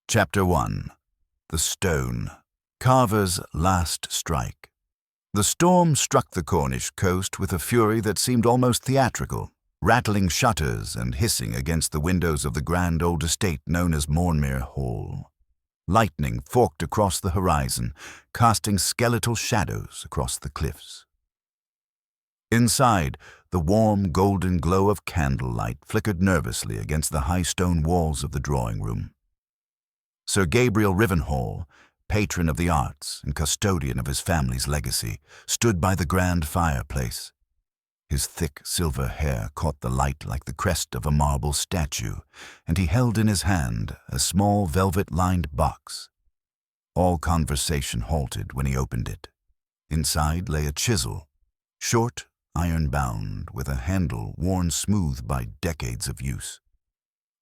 Chapter 1. The Stone. Carver's Last Strike. The storm struck the Cornish coast with a fury that seemed almost theatrical, rattling shutters and hissing against the windows of the grand old estate known as Mornmere Hall. Lightning forked across the horizon, casting skeletal shadows across the cliffs. Inside, the warm golden glow of candlelight flickered nervously against the high stone walls of the drawing-room. Sir Gabriel Rivenhall, patron of the arts and custodian of his family's legacy, stood by the grand fireplace. His thick silver hair caught the light like the crest of a marble statue, and he held in his hand a small velvet-lined box. All conversation halted when he opened it. Inside lay a chisel, short, iron-bound, with a handle worn smooth by decades of use.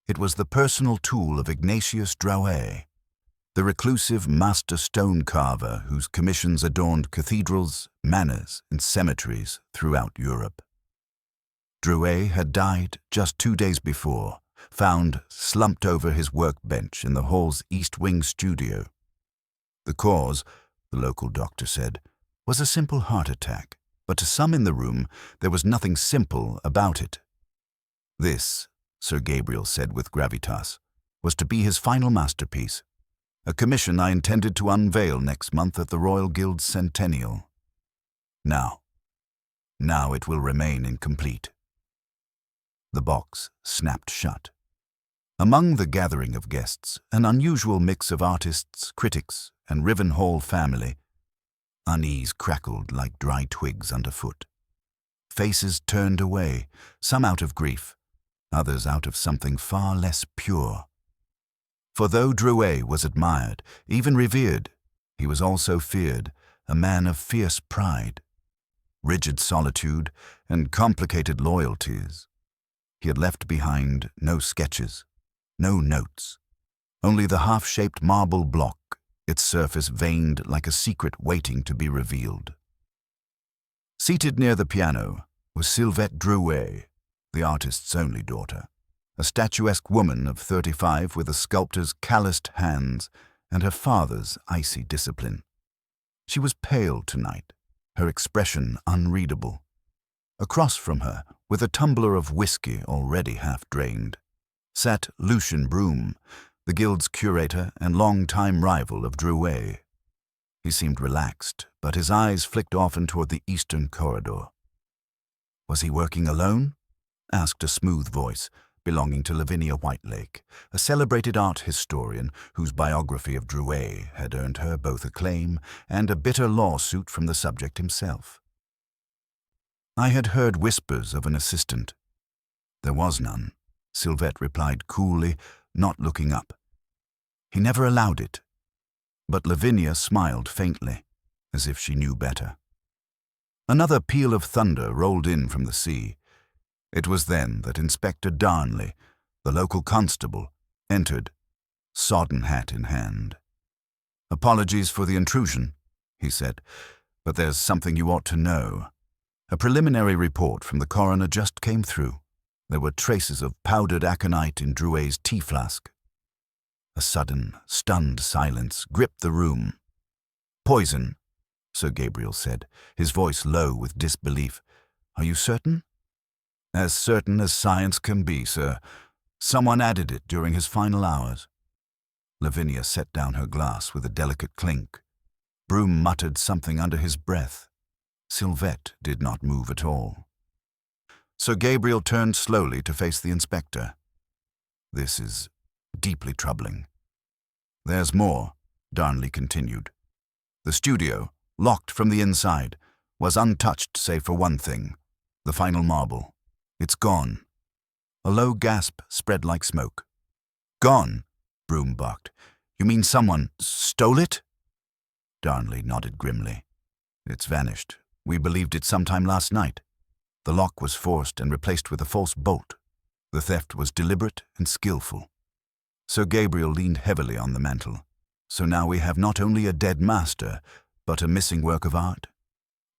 It was the personal tool of Ignatius Drouet, the reclusive master stone carver whose commissions adorned cathedrals, manors, and cemeteries throughout Europe. Drouet had died just 2 days before, found slumped over his workbench in the hall's East Wing studio. The cause, the local doctor said, was a simple heart attack, but to some in the room there was nothing simple about it. This, Sir Gabriel said with gravitas, was to be his final masterpiece, a commission I intended to unveil next month at the Royal Guild's centennial. Now it will remain incomplete. The box snapped shut. Among the gathering of guests, an unusual mix of artists, critics, and Rivenhall family. Unease crackled like dry twigs underfoot. Faces turned away, some out of grief, others out of something far less pure. For though Drouet was admired, even revered, he was also feared, a man of fierce pride, rigid solitude, and complicated loyalties. He had left behind no sketches, no notes, only the half-shaped marble block, its surface veined like a secret waiting to be revealed. Seated near the piano was Sylvette Drouet, the artist's only daughter, a statuesque woman of 35 with a sculptor's calloused hands and her father's icy discipline. She was pale tonight, her expression unreadable. Across from her, with a tumbler of whiskey already half drained, sat Lucien Broom, the guild's curator and long-time rival of Drouet. He seemed relaxed, but his eyes flicked often toward the eastern corridor. Was he working alone? Asked a smooth voice belonging to Lavinia Whitelake, a celebrated art historian whose biography of Drouet had earned her both acclaim and a bitter lawsuit from the subject himself. I had heard whispers of an assistant. There was none, Sylvette replied coolly, not looking up. He never allowed it. But Lavinia smiled faintly, as if she knew better. Another peal of thunder rolled in from the sea. It was then that Inspector Darnley, the local constable, entered, sodden hat in hand. "Apologies for the intrusion," he said, "but there's something you ought to know. A preliminary report from the coroner just came through. There were traces of powdered aconite in Drouet's tea flask." A sudden, stunned silence gripped the room. "Poison," Sir Gabriel said, his voice low with disbelief. "Are you certain?" "As certain as science can be, sir. Someone added it during his final hours." Lavinia set down her glass with a delicate clink. Broom muttered something under his breath. Sylvette did not move at all. Sir Gabriel turned slowly to face the inspector. "This is deeply troubling." "There's more," Darnley continued. "The studio, locked from the inside, was untouched save for one thing, the final marble. It's gone." A low gasp spread like smoke. "Gone?" Broom barked. "You mean someone stole it?" Darnley nodded grimly. "It's vanished. We believed it sometime last night. The lock was forced and replaced with a false bolt. The theft was deliberate and skillful." Sir Gabriel leaned heavily on the mantel. "So now we have not only a dead master, but a missing work of art?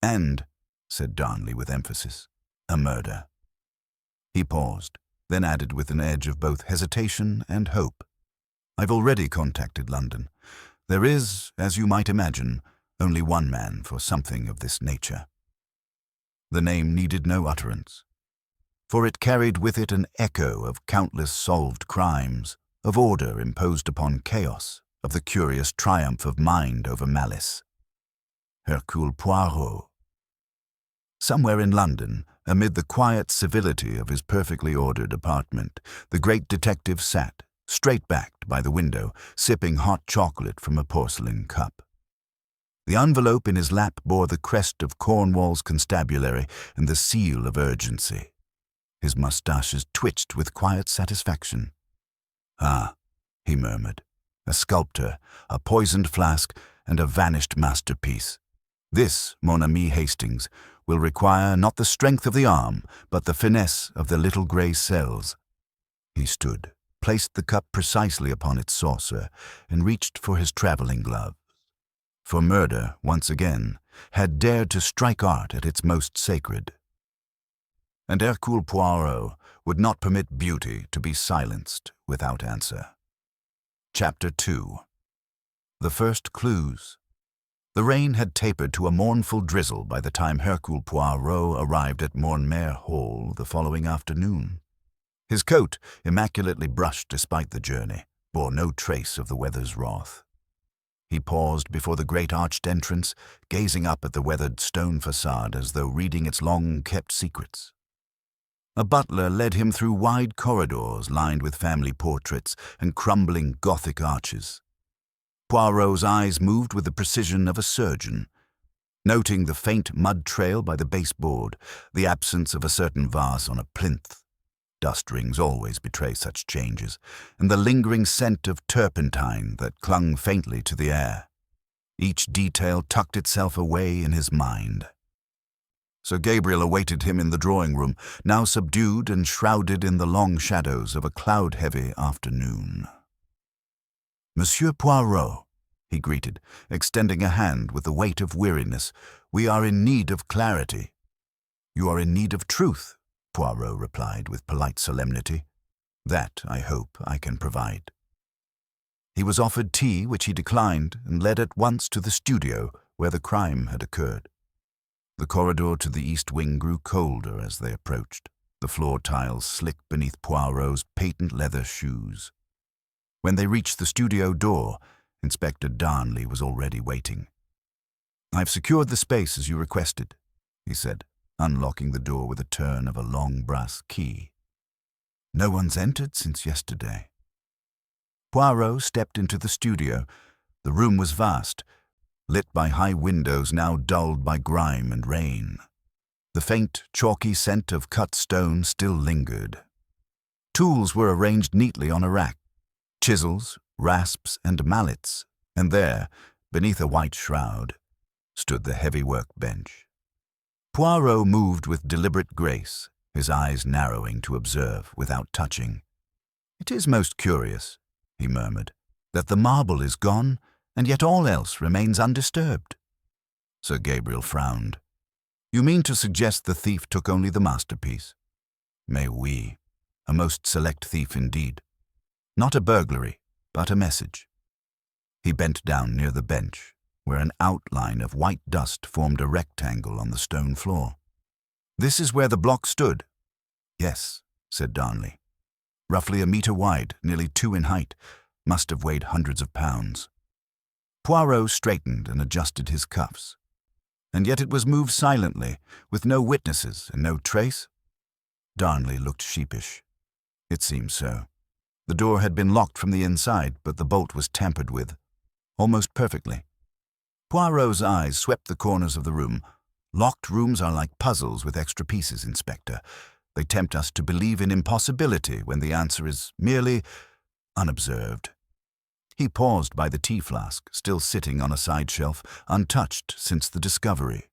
And," said Darnley with emphasis, "a murder." He paused, then added with an edge of both hesitation and hope, I've already contacted London. There is, as you might imagine, only one man for something of this nature." The name needed no utterance, for it carried with it an echo of countless solved crimes, of order imposed upon chaos, of the curious triumph of mind over malice. Hercule Poirot. Somewhere in London, amid the quiet civility of his perfectly ordered apartment, the great detective sat, straight-backed by the window, sipping hot chocolate from a porcelain cup. The envelope in his lap bore the crest of Cornwall's constabulary and the seal of urgency. His moustaches twitched with quiet satisfaction. "Ah," he murmured, "a sculptor, a poisoned flask, and a vanished masterpiece. This, mon ami Hastings, will require not the strength of the arm, but the finesse of the little grey cells." He stood, placed the cup precisely upon its saucer, and reached for his travelling glove. For murder, once again, had dared to strike art at its most sacred. And Hercule Poirot would not permit beauty to be silenced without answer. Chapter 2. The First Clues. The rain had tapered to a mournful drizzle by the time Hercule Poirot arrived at Montmere Hall the following afternoon. His coat, immaculately brushed despite the journey, bore no trace of the weather's wrath. He paused before the great arched entrance, gazing up at the weathered stone facade as though reading its long-kept secrets. A butler led him through wide corridors lined with family portraits and crumbling Gothic arches. Poirot's eyes moved with the precision of a surgeon, noting the faint mud trail by the baseboard, the absence of a certain vase on a plinth. Dust rings always betray such changes, and the lingering scent of turpentine that clung faintly to the air. Each detail tucked itself away in his mind. Sir Gabriel awaited him in the drawing-room, now subdued and shrouded in the long shadows of a cloud-heavy afternoon. "Monsieur Poirot," he greeted, extending a hand with the weight of weariness, "we are in need of clarity." "You are in need of truth," Poirot replied with polite solemnity. "That, I hope, I can provide." He was offered tea, which he declined, and led at once to the studio where the crime had occurred. The corridor to the east wing grew colder as they approached, the floor tiles slick beneath Poirot's patent leather shoes. When they reached the studio door, Inspector Darnley was already waiting. "I've secured the space as you requested," he said, unlocking the door with a turn of a long brass key. "No one's entered since yesterday." Poirot stepped into the studio. The room was vast, lit by high windows now dulled by grime and rain. The faint, chalky scent of cut stone still lingered. Tools were arranged neatly on a rack, chisels, rasps, and mallets, and there, beneath a white shroud, stood the heavy workbench. Poirot moved with deliberate grace, his eyes narrowing to observe without touching. "It is most curious," he murmured, "that the marble is gone, and yet all else remains undisturbed." Sir Gabriel frowned. "You mean to suggest the thief took only the masterpiece?" "Mais oui, a most select thief indeed. Not a burglary, but a message." He bent down near the bench, where an outline of white dust formed a rectangle on the stone floor. "This is where the block stood?" "Yes," said Darnley. "Roughly a meter wide, nearly 2 in height, must have weighed hundreds of pounds." Poirot straightened and adjusted his cuffs. "And yet it was moved silently, with no witnesses and no trace?" Darnley looked sheepish. "It seems so. The door had been locked from the inside, but the bolt was tampered with, almost perfectly." Poirot's eyes swept the corners of the room. "Locked rooms are like puzzles with extra pieces, Inspector. They tempt us to believe in impossibility when the answer is merely unobserved." He paused by the tea flask, still sitting on a side shelf, untouched since the discovery.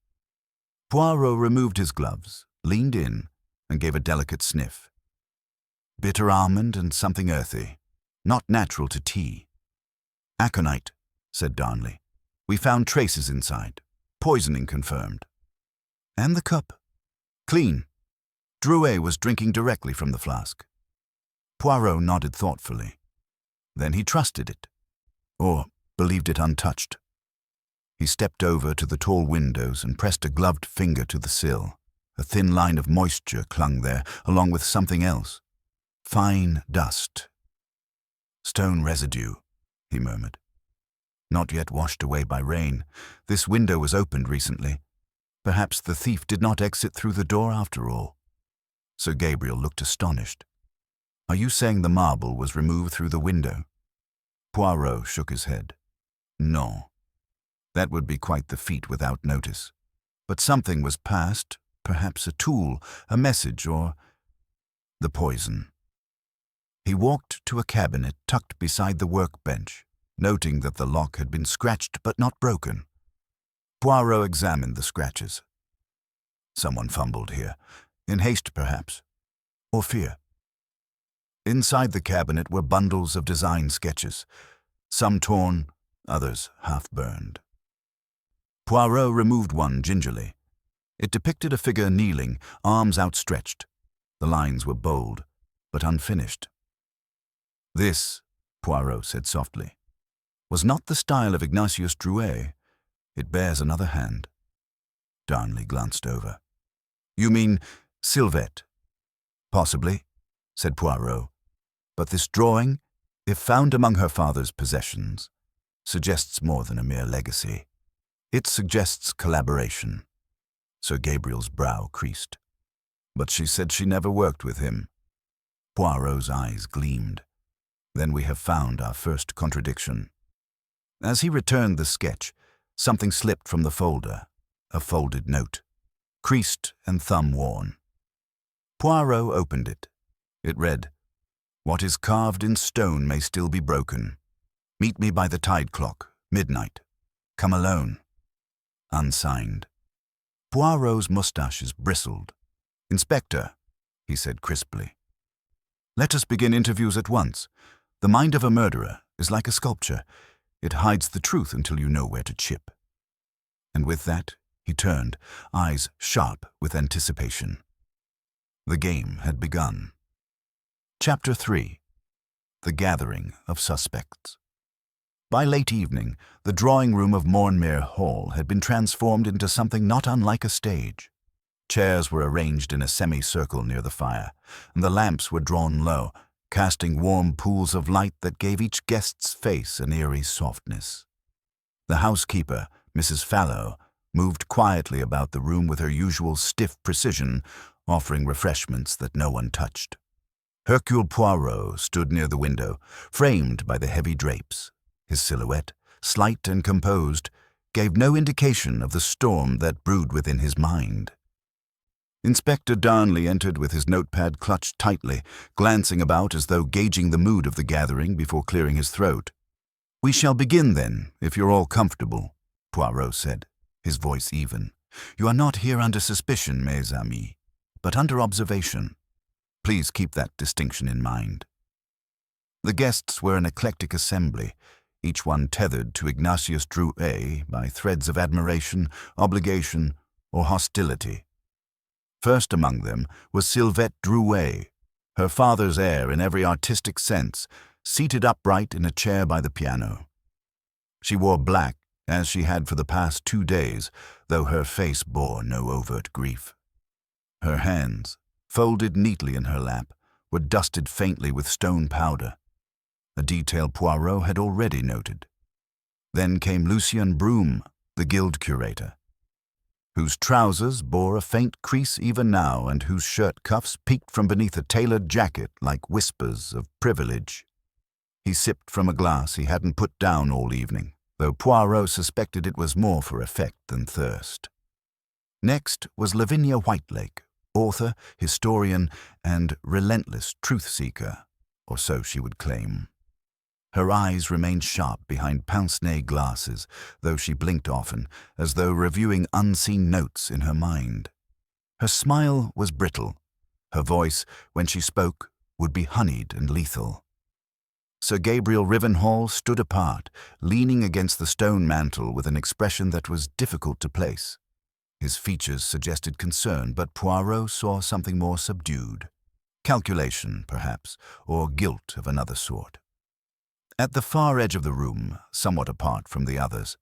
Poirot removed his gloves, leaned in, and gave a delicate sniff. "Bitter almond and something earthy, not natural to tea." "Aconite," said Darnley. "We found traces inside. Poisoning confirmed." "And the cup?" "Clean. Drouet was drinking directly from the flask." Poirot nodded thoughtfully. Then he trusted it, or believed it untouched. He stepped over to the tall windows and pressed a gloved finger to the sill. A thin line of moisture clung there, along with something else. Fine dust. Stone residue, he murmured. Not yet washed away by rain. This window was opened recently. Perhaps the thief did not exit through the door after all. Sir Gabriel looked astonished. Are you saying the marble was removed through the window? Poirot shook his head. No. That would be quite the feat without notice. But something was passed, perhaps a tool, a message, or the poison. He walked to a cabinet tucked beside the workbench, noting that the lock had been scratched but not broken. Poirot examined the scratches. Someone fumbled here, in haste perhaps, or fear. Inside the cabinet were bundles of design sketches, some torn, others half-burned. Poirot removed one gingerly. It depicted a figure kneeling, arms outstretched. The lines were bold, but unfinished. This, Poirot said softly, was not the style of Ignatius Drouet. It bears another hand. Darnley glanced over. You mean Sylvette? Possibly, said Poirot. But this drawing, if found among her father's possessions, suggests more than a mere legacy. It suggests collaboration. Sir Gabriel's brow creased. But she said she never worked with him. Poirot's eyes gleamed. Then we have found our first contradiction. As he returned the sketch, something slipped from the folder, a folded note, creased and thumb-worn. Poirot opened it. It read, What is carved in stone may still be broken. Meet me by the tide clock, midnight. Come alone. Unsigned. Poirot's moustaches bristled. Inspector, he said crisply, let us begin interviews at once. The mind of a murderer is like a sculpture. It hides the truth until you know where to chip. And with that, he turned, eyes sharp with anticipation. The game had begun. Chapter 3. The Gathering of Suspects. By late evening, the drawing-room of Mornmere Hall had been transformed into something not unlike a stage. Chairs were arranged in a semicircle near the fire, and the lamps were drawn low, casting warm pools of light that gave each guest's face an eerie softness. The housekeeper, Mrs. Fallow, moved quietly about the room with her usual stiff precision, offering refreshments that no one touched. Hercule Poirot stood near the window, framed by the heavy drapes. His silhouette, slight and composed, gave no indication of the storm that brewed within his mind. Inspector Darnley entered with his notepad clutched tightly, glancing about as though gauging the mood of the gathering before clearing his throat. We shall begin then, if you're all comfortable, Poirot said, his voice even. You are not here under suspicion, mes amis, but under observation. Please keep that distinction in mind. The guests were an eclectic assembly, each one tethered to Ignatius Drouet by threads of admiration, obligation, or hostility. First among them was Sylvette Drouet, her father's heir in every artistic sense, seated upright in a chair by the piano. She wore black, as she had for the past 2 days, though her face bore no overt grief. Her hands, folded neatly in her lap, were dusted faintly with stone powder, a detail Poirot had already noted. Then came Lucien Broom, the guild curator, whose trousers bore a faint crease even now and whose shirt cuffs peeked from beneath a tailored jacket like whispers of privilege. He sipped from a glass he hadn't put down all evening, though Poirot suspected it was more for effect than thirst. Next was Lavinia Whitelake, author, historian, and relentless truth-seeker, or so she would claim. Her eyes remained sharp behind pince-nez glasses, though she blinked often, as though reviewing unseen notes in her mind. Her smile was brittle. Her voice, when she spoke, would be honeyed and lethal. Sir Gabriel Rivenhall stood apart, leaning against the stone mantel with an expression that was difficult to place. His features suggested concern, but Poirot saw something more subdued. Calculation, perhaps, or guilt of another sort. At the far edge of the room, somewhat apart from the others,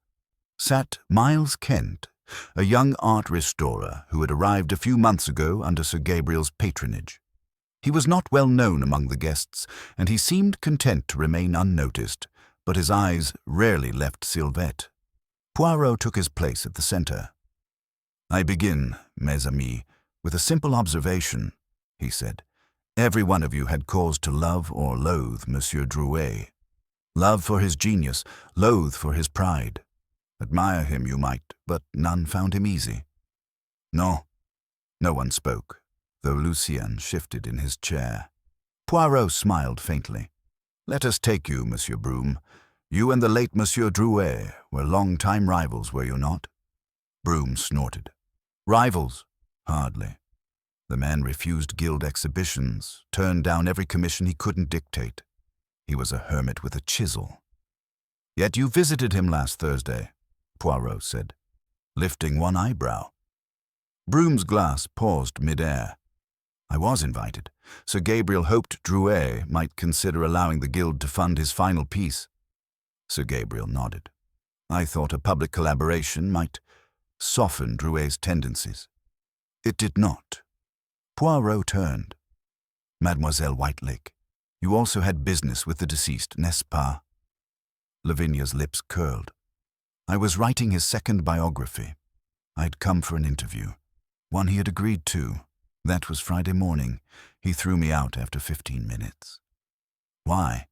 sat Miles Kent, a young art restorer who had arrived a few months ago under Sir Gabriel's patronage. He was not well known among the guests, and he seemed content to remain unnoticed, but his eyes rarely left Sylvette. Poirot took his place at the centre. "I begin, mes amis, with a simple observation," he said. "Every one of you had cause to love or loathe Monsieur Drouet. Love for his genius, loathe for his pride. Admire him you might, but none found him easy." "No." No one spoke, though Lucien shifted in his chair. Poirot smiled faintly. "Let us take you, Monsieur Broom. You and the late Monsieur Drouet were long-time rivals, were you not?" Broom snorted. "Rivals? Hardly. The man refused guild exhibitions, turned down every commission he couldn't dictate. He was a hermit with a chisel." "Yet you visited him last Thursday," Poirot said, lifting one eyebrow. Broom's glass paused mid-air. "I was invited. Sir Gabriel hoped Drouet might consider allowing the guild to fund his final piece." Sir Gabriel nodded. "I thought a public collaboration might soften Drouet's tendencies." It did not. Poirot turned. "Mademoiselle Whitelake, you also had business with the deceased, n'est-ce pas?" Lavinia's lips curled. "I was writing his second biography. I'd come for an interview. One he had agreed to. That was Friday morning. He threw me out after 15 minutes. "Why?"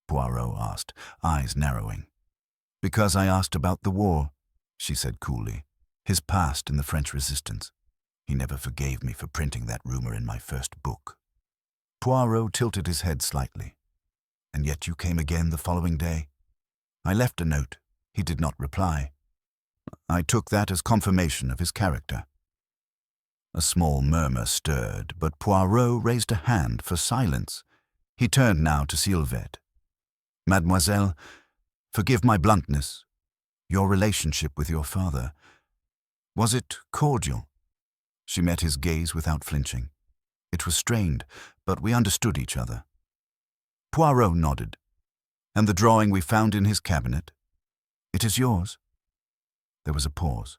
Poirot asked, eyes narrowing. "Because I asked about the war," she said coolly. "His past in the French resistance. He never forgave me for printing that rumor in my first book." Poirot tilted his head slightly. "And yet you came again the following day?" "I left a note. He did not reply. I took that as confirmation of his character." A small murmur stirred, but Poirot raised a hand for silence. He turned now to Sylvette. "Mademoiselle, forgive my bluntness. Your relationship with your father, was it cordial?" She met his gaze without flinching. "It was strained, but we understood each other." Poirot nodded. "And the drawing we found in his cabinet? It is yours?" There was a pause.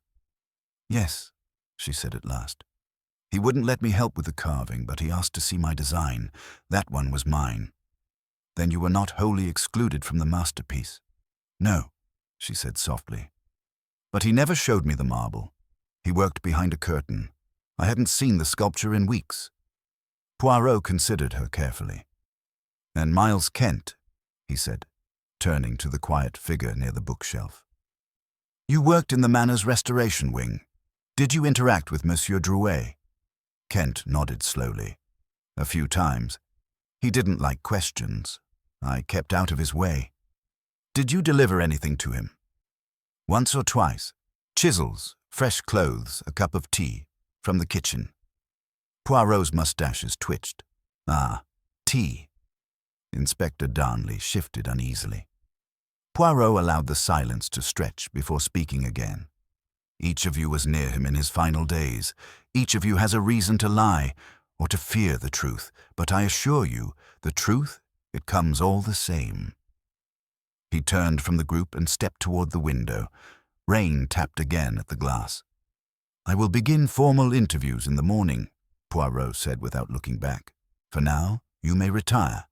"Yes," she said at last. "He wouldn't let me help with the carving, but he asked to see my design. That one was mine." "Then you were not wholly excluded from the masterpiece?" "No," she said softly. "But he never showed me the marble. He worked behind a curtain. I hadn't seen the sculpture in weeks." Poirot considered her carefully. "And Miles Kent," he said, turning to the quiet figure near the bookshelf. "You worked in the manor's restoration wing. Did you interact with Monsieur Drouet?" Kent nodded slowly. "A few times. He didn't like questions. I kept out of his way." "Did you deliver anything to him?" "Once or twice. Chisels, fresh clothes, a cup of tea, from the kitchen." Poirot's mustaches twitched. "Ah, tea." Inspector Darnley shifted uneasily. Poirot allowed the silence to stretch before speaking again. "Each of you was near him in his final days. Each of you has a reason to lie, or to fear the truth, but I assure you, the truth, it comes all the same." He turned from the group and stepped toward the window. Rain tapped again at the glass. "I will begin formal interviews in the morning," Poirot said without looking back. "For now, you may retire.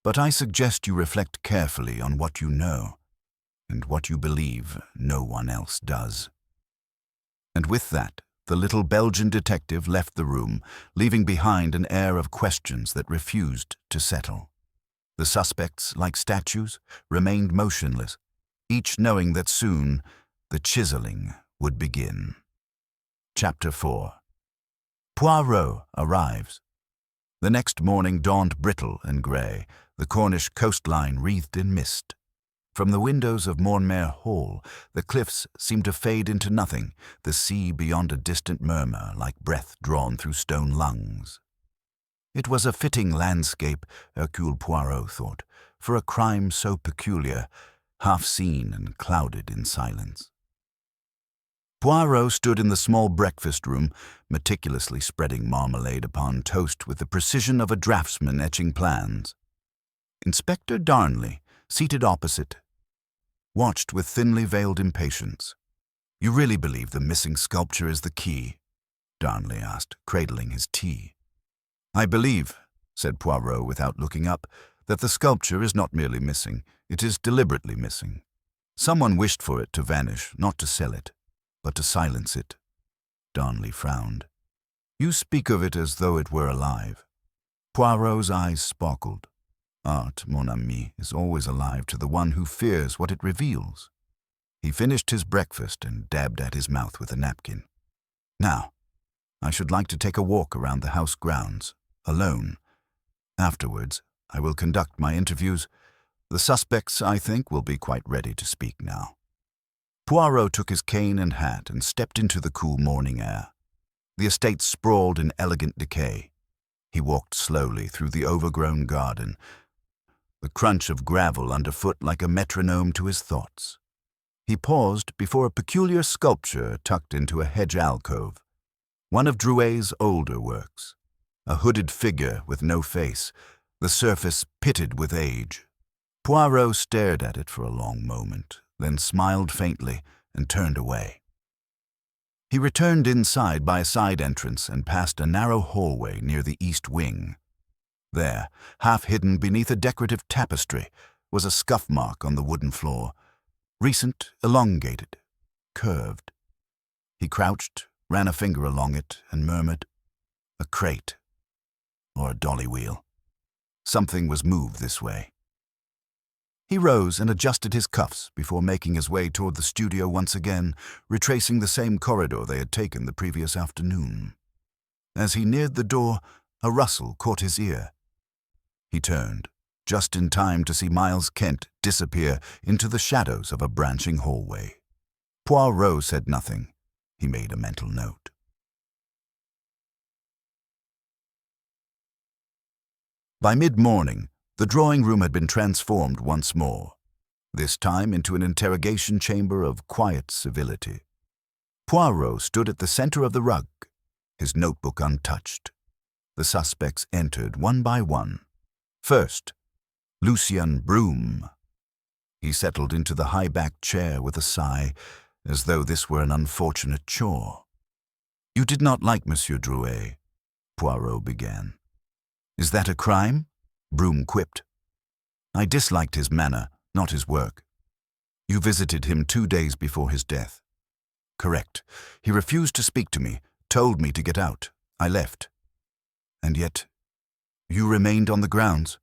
But I suggest you reflect carefully on what you know, and what you believe no one else does." And with that, the little Belgian detective left the room, leaving behind an air of questions that refused to settle. The suspects, like statues, remained motionless, each knowing that soon the chiseling would begin. Chapter 4. Poirot arrives. The next morning dawned brittle and grey, the Cornish coastline wreathed in mist. From the windows of Mornmere Hall, the cliffs seemed to fade into nothing, the sea beyond a distant murmur like breath drawn through stone lungs. It was a fitting landscape, Hercule Poirot thought, for a crime so peculiar, half seen and clouded in silence. Poirot stood in the small breakfast room, meticulously spreading marmalade upon toast with the precision of a draftsman etching plans. Inspector Darnley, seated opposite, watched with thinly veiled impatience. "You really believe the missing sculpture is the key?" Darnley asked, cradling his tea. "I believe," said Poirot without looking up, "that the sculpture is not merely missing, it is deliberately missing. Someone wished for it to vanish, not to sell it, but to silence it." Darnley frowned. "You speak of it as though it were alive." Poirot's eyes sparkled. "Art, mon ami, is always alive to the one who fears what it reveals." He finished his breakfast and dabbed at his mouth with a napkin. "Now, I should like to take a walk around the house grounds, alone. Afterwards, I will conduct my interviews. The suspects, I think, will be quite ready to speak now." Poirot took his cane and hat and stepped into the cool morning air. The estate sprawled in elegant decay. He walked slowly through the overgrown garden, the crunch of gravel underfoot like a metronome to his thoughts. He paused before a peculiar sculpture tucked into a hedge alcove, one of Drouet's older works, a hooded figure with no face, the surface pitted with age. Poirot stared at it for a long moment, then smiled faintly and turned away. He returned inside by a side entrance and passed a narrow hallway near the east wing. There, half hidden beneath a decorative tapestry, was a scuff mark on the wooden floor, recent, elongated, curved. He crouched, ran a finger along it, and murmured, "A crate, or a dolly wheel. Something was moved this way." He rose and adjusted his cuffs before making his way toward the studio once again, retracing the same corridor they had taken the previous afternoon. As he neared the door, a rustle caught his ear. He turned, just in time to see Miles Kent disappear into the shadows of a branching hallway. Poirot said nothing. He made a mental note. By mid-morning, the drawing room had been transformed once more, this time into an interrogation chamber of quiet civility. Poirot stood at the center of the rug, his notebook untouched. The suspects entered one by one. First, Lucien Broom. He settled into the high-backed chair with a sigh, as though this were an unfortunate chore. "You did not like Monsieur Drouet," Poirot began. "Is that a crime?" Broom quipped. "I disliked his manner, not his work." "You visited him 2 days before his death." "Correct. He refused to speak to me, told me to get out. I left." "And yet, you remained on the grounds?"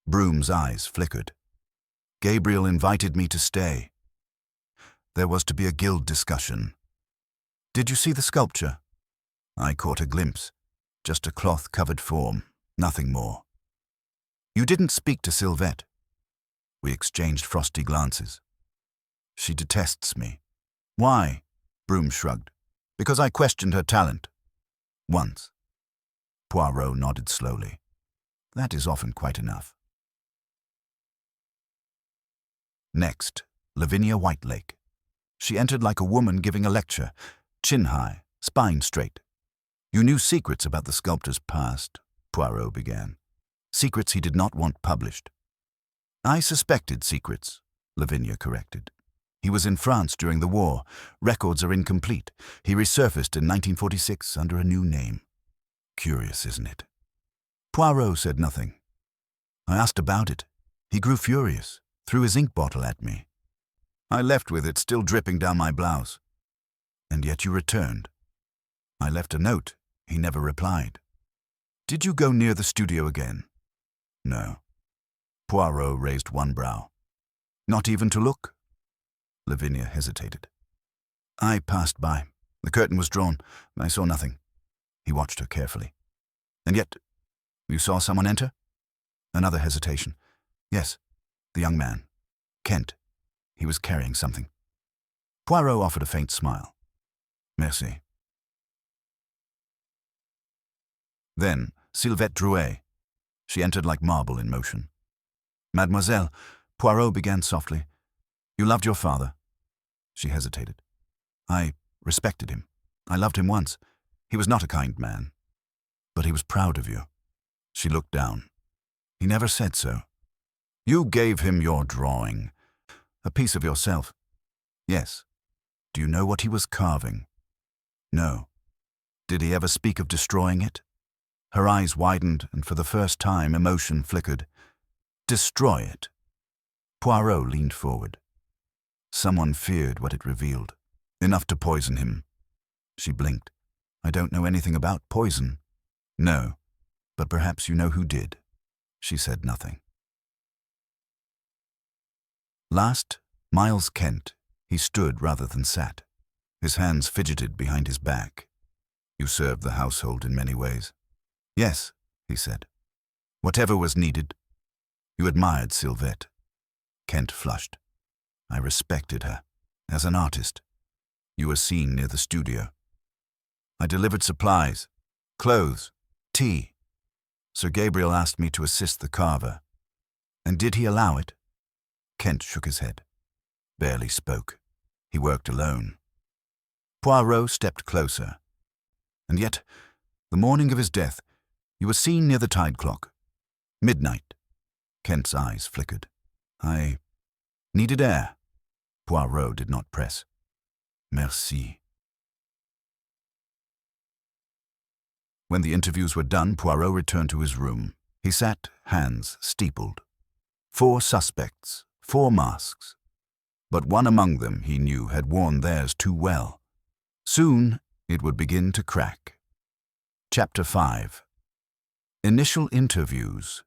Broom's eyes flickered. "Gabriel invited me to stay. There was to be a guild discussion." "Did you see the sculpture?" "I caught a glimpse. Just a cloth-covered form, nothing more." "You didn't speak to Sylvette?" "We exchanged frosty glances." "She detests me." "Why?" Broom shrugged. "Because I questioned her talent." "Once." Poirot nodded slowly. "That is often quite enough." Next, Lavinia Whitelake. She entered like a woman giving a lecture, chin high, spine straight. "You knew secrets about the sculptor's past," Poirot began. "Secrets he did not want published." "I suspected secrets," Lavinia corrected. "He was in France during the war. Records are incomplete. He resurfaced in 1946 under a new name." "Curious, isn't it?" Poirot said nothing. "I asked about it. He grew furious, threw his ink bottle at me. I left with it still dripping down my blouse." "And yet you returned." "I left a note. He never replied." "Did you go near the studio again?" "No." Poirot raised one brow. "Not even to look?" Lavinia hesitated. "I passed by. The curtain was drawn. I saw nothing." He watched her carefully. "And yet, you saw someone enter?" Another hesitation. "Yes, the young man. Kent. He was carrying something." Poirot offered a faint smile. "Merci." Then, Sylvette Drouet. She entered like marble in motion. "Mademoiselle," Poirot began softly, "you loved your father." She hesitated. "I respected him. I loved him once. He was not a kind man. But he was proud of you." She looked down. "He never said so." You gave him your drawing. A piece of yourself. Yes. Do you know what he was carving? No. Did he ever speak of destroying it? Her eyes widened, and for the first time emotion flickered. Destroy it. Poirot leaned forward. Someone feared what it revealed. Enough to poison him. She blinked. I don't know anything about poison. No, but perhaps you know who did. She said nothing. Last, Miles Kent. He stood rather than sat. His hands fidgeted behind his back. You served the household in many ways. Yes, he said. Whatever was needed. You admired Sylvette. Kent flushed. I respected her. As an artist. You were seen near the studio. I delivered supplies, clothes, tea. Sir Gabriel asked me to assist the carver. And did he allow it? Kent shook his head. Barely spoke. He worked alone. Poirot stepped closer. And yet, the morning of his death, you were seen near the tide clock. Midnight. Kent's eyes flickered. I needed air. Poirot did not press. Merci. When the interviews were done, Poirot returned to his room. He sat, hands steepled. 4 suspects, 4 masks. But one among them, he knew, had worn theirs too well. Soon, it would begin to crack. Chapter 5. Initial interviews.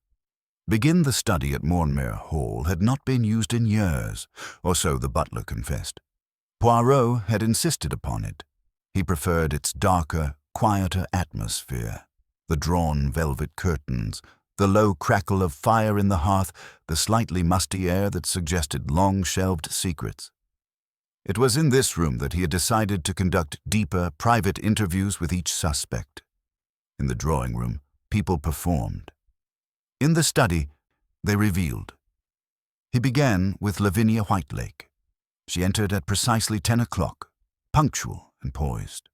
Begin the study at Mornmere Hall had not been used in years, or so the butler confessed. Poirot had insisted upon it. He preferred its darker, quieter atmosphere. The drawn velvet curtains, the low crackle of fire in the hearth, the slightly musty air that suggested long-shelved secrets. It was in this room that he had decided to conduct deeper, private interviews with each suspect. In the drawing room, people performed. In the study, they revealed. He began with Lavinia Whitelake. She entered at precisely 10 o'clock, punctual and poised.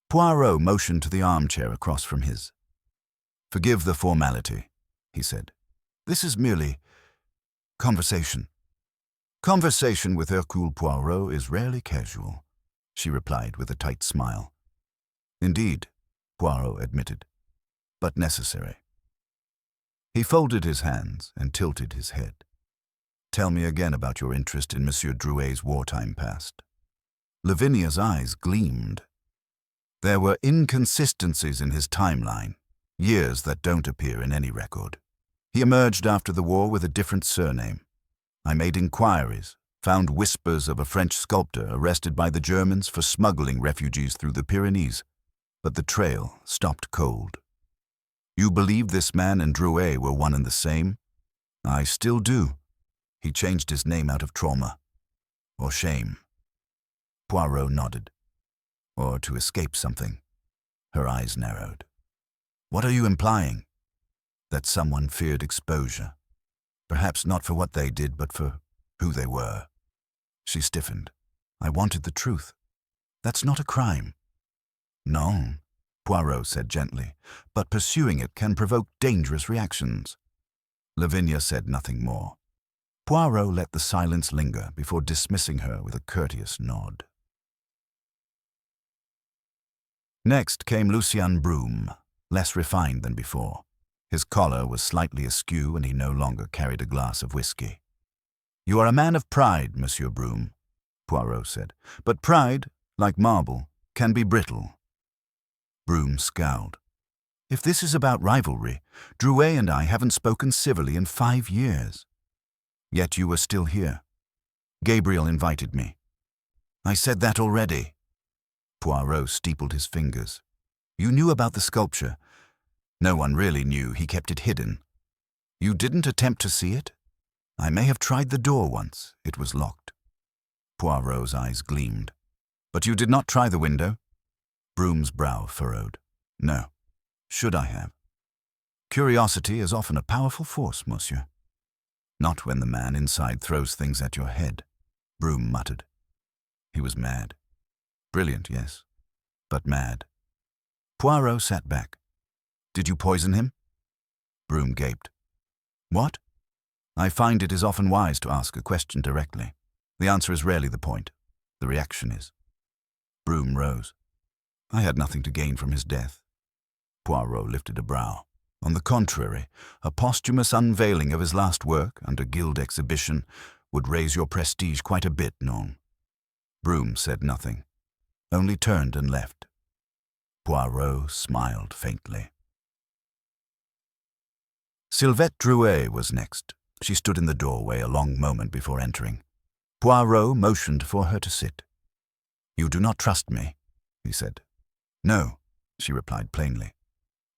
Poirot motioned to the armchair across from his. Forgive the formality, he said. This is merely conversation. Conversation with Hercule Poirot is rarely casual, she replied with a tight smile. Indeed, Poirot admitted, but necessary. He folded his hands and tilted his head. Tell me again about your interest in Monsieur Drouet's wartime past. Lavinia's eyes gleamed. There were inconsistencies in his timeline, years that don't appear in any record. He emerged after the war with a different surname. I made inquiries, found whispers of a French sculptor arrested by the Germans for smuggling refugees through the Pyrenees, but the trail stopped cold. You believe this man and Drouet were one and the same? I still do. He changed his name out of trauma. Or shame. Poirot nodded. Or to escape something. Her eyes narrowed. What are you implying? That someone feared exposure. Perhaps not for what they did, but for who they were. She stiffened. I wanted the truth. That's not a crime. No, Poirot said gently, but pursuing it can provoke dangerous reactions. Lavinia said nothing more. Poirot let the silence linger before dismissing her with a courteous nod. Next came Lucien Broom, less refined than before. His collar was slightly askew and he no longer carried a glass of whiskey. You are a man of pride, Monsieur Broom, Poirot said, but pride, like marble, can be brittle. Broom scowled. If this is about rivalry, Drouet and I haven't spoken civilly in 5 years. Yet you were still here. Gabriel invited me. I said that already. Poirot steepled his fingers. You knew about the sculpture. No one really knew. He kept it hidden. You didn't attempt to see it? I may have tried the door once. It was locked. Poirot's eyes gleamed. But you did not try the window? Broom's brow furrowed. No. Should I have? Curiosity is often a powerful force, monsieur. Not when the man inside throws things at your head, Broom muttered. He was mad. Brilliant, yes, but mad. Poirot sat back. Did you poison him? Broom gaped. What? I find it is often wise to ask a question directly. The answer is rarely the point. The reaction is. Broom rose. I had nothing to gain from his death. Poirot lifted a brow. On the contrary, a posthumous unveiling of his last work under guild exhibition would raise your prestige quite a bit, non? Broom said nothing, only turned and left. Poirot smiled faintly. Sylvette Drouet was next. She stood in the doorway a long moment before entering. Poirot motioned for her to sit. "You do not trust me," he said. "No," she replied plainly.